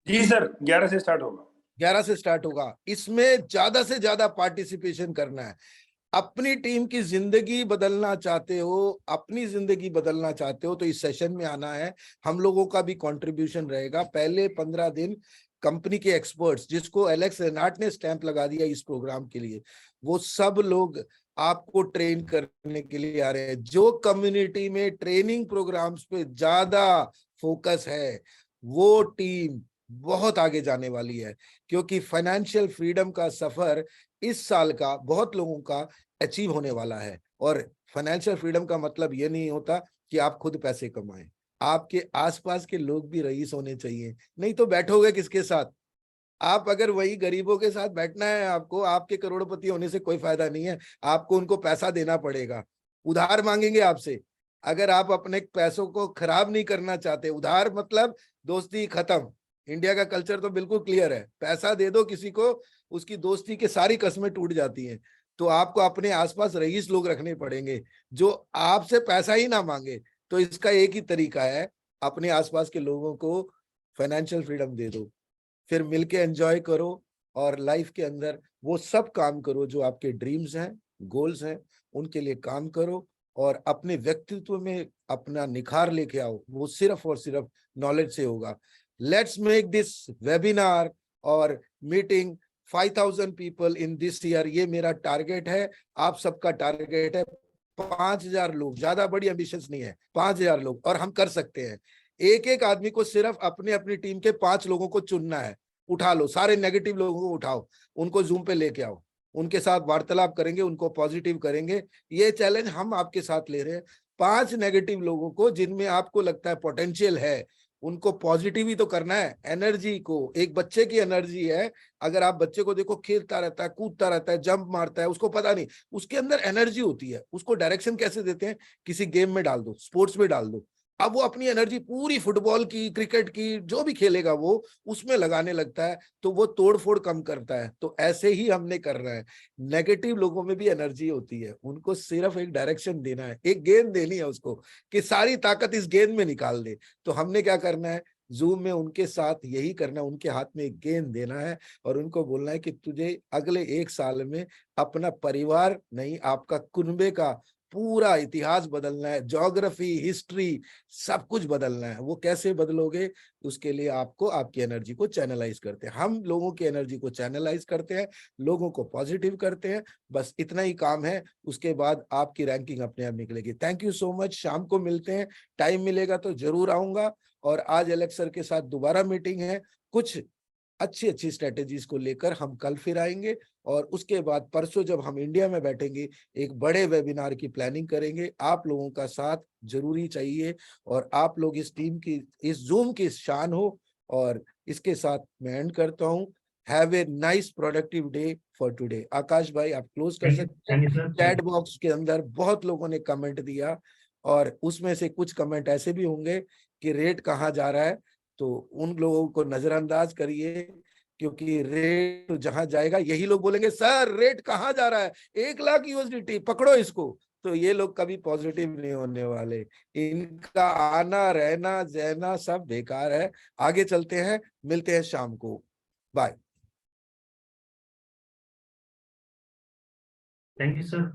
जी सर, 11 से स्टार्ट होगा। 11 से स्टार्ट होगा। इसमें ज्यादा से ज्यादा पार्टिसिपेशन करना है। अपनी टीम की जिंदगी बदलना चाहते हो, अपनी जिंदगी बदलना चाहते हो, तो इस सेशन में आना है। हम लोगों का भी कंट्रीब्यूशन रहेगा। पहले 15 दिन कंपनी के एक्सपर्ट्स, जिसको एलेक्स रेनाट ने स्टैंप लगा दिया इस प्रोग्राम के लिए, वो सब लोग आपको ट्रेन करने के लिए आ रहे हैं। जो कम्युनिटी में ट्रेनिंग प्रोग्राम्स पे ज्यादा फोकस है, वो टीम बहुत आगे जाने वाली है। क्योंकि फाइनेंशियल फ्रीडम का सफर इस साल का बहुत लोगों का अचीव होने वाला है। और फाइनेंशियल फ्रीडम का मतलब ये नहीं होता कि आप खुद पैसे कमाएं, आपके आसपास के लोग भी रईस होने चाहिए। नहीं तो बैठोगे किसके साथ? आप अगर वही गरीबों के साथ बैठना है आपको, आपके करोड़पति होने से कोई फायदा नहीं है। आपको उनको पैसा देना पड़ेगा, उधार मांगेंगे आपसे। अगर आप अपने पैसों को खराब नहीं करना चाहते, उधार मतलब दोस्ती खत्म। इंडिया का कल्चर तो बिल्कुल क्लियर है, पैसा दे दो किसी को, उसकी दोस्ती के सारी कस्में टूट जाती हैं। तो आपको अपने आसपास रईस लोग रखने पड़ेंगे जो आपसे पैसा ही ना मांगे। तो इसका एक ही तरीका है, अपने आसपास के लोगों को फाइनेंशियल फ्रीडम दे दो, फिर मिलके एंजॉय करो, और लाइफ के अंदर वो सब काम करो जो आपके ड्रीम्स हैं, गोल्स हैं, उनके लिए काम करो। और अपने व्यक्तित्व में अपना निखार लेके आओ। वो सिर्फ और सिर्फ नॉलेज से होगा। लेट्स मेक दिस वेबिनार और meeting 5000 people in this year. ये मेरा टारगेट है, आप सबका टारगेट है 5000 लोग। ज्यादा बड़ी एम्बिशंस नहीं है, 5000 लोग। और हम कर सकते हैं। एक एक आदमी को सिर्फ अपने अपनी टीम के 5 लोगों को चुनना है। उठा लो, सारे नेगेटिव लोगों को उठाओ, उनको जूम पे लेके आओ, उनके साथ वार्तालाप करेंगे, उनको पॉजिटिव करेंगे। ये चैलेंज हम आपके साथ ले रहे हैं। 5 नेगेटिव लोगों को, जिनमें आपको लगता है पोटेंशियल है, उनको पॉजिटिव ही तो करना है। एनर्जी को, एक बच्चे की एनर्जी है। अगर आप बच्चे को देखो, खेलता रहता है, कूदता रहता है, जंप मारता है, उसको पता नहीं, उसके अंदर एनर्जी होती है। उसको डायरेक्शन कैसे देते हैं? किसी गेम में डाल दो, स्पोर्ट्स में डाल दो। अब वो अपनी एनर्जी पूरी फुटबॉल की, क्रिकेट की, जो भी खेलेगा वो उसमें लगाने लगता है, तो वो तोड़फोड़ कम करता है। तो ऐसे ही हमने करना है। नेगेटिव लोगों में भी एनर्जी होती है, उनको सिर्फ एक डायरेक्शन देना है, एक गेंद देनी है उसको कि सारी ताकत इस गेंद में निकाल दे। तो हमने क्या करना है? जूम में उनके साथ यही करना है। उनके हाथ में एक गेंद देना है और उनको बोलना है कि तुझे अगले 1 साल में अपना परिवार नहीं, आपका कुनबे का पूरा इतिहास बदलना है। ज्योग्राफी, हिस्ट्री, सब कुछ बदलना है। वो कैसे बदलोगे? उसके लिए आपको आपकी एनर्जी को चैनलाइज करते हैं। हम लोगों की एनर्जी को चैनलाइज करते हैं, लोगों को पॉजिटिव करते हैं। बस इतना ही काम है। उसके बाद आपकी रैंकिंग अपने आप निकलेगी। Thank you so much. शाम को मिलते हैं, टाइम मिलेगा तो जरूर आऊंगा। और आज एलेक्स सर के साथ दोबारा मीटिंग है। कुछ अच्छी अच्छी स्ट्रेटेजीज को लेकर हम कल फिर आएंगे। और उसके बाद परसों जब हम इंडिया में बैठेंगे, एक बड़े वेबिनार की प्लानिंग करेंगे। आप लोगों का साथ जरूरी चाहिए, और आप लोग इस टीम की, इस जूम की शान हो। और इसके साथ मैं एंड करता हूँ। Have a nice productive day for today. Akash भाई आप क्लोज कर सकते हैं। चैट बॉक्स के अंदर बहुत लोगों ने कमेंट दिया, और उसमें से कुछ कमेंट ऐसे भी होंगे कि रेट कहाँ जा रहा है, तो उन लोगों को नजरअंदाज करिए। क्योंकि रेट जहां जाएगा, यही लोग बोलेंगे सर रेट कहाँ जा रहा है, 1 लाख USDT पकड़ो इसको। तो ये लोग कभी पॉजिटिव नहीं होने वाले। इनका आना, रहना, जहना सब बेकार है। आगे चलते हैं, मिलते हैं शाम को। बाय। Thank you sir.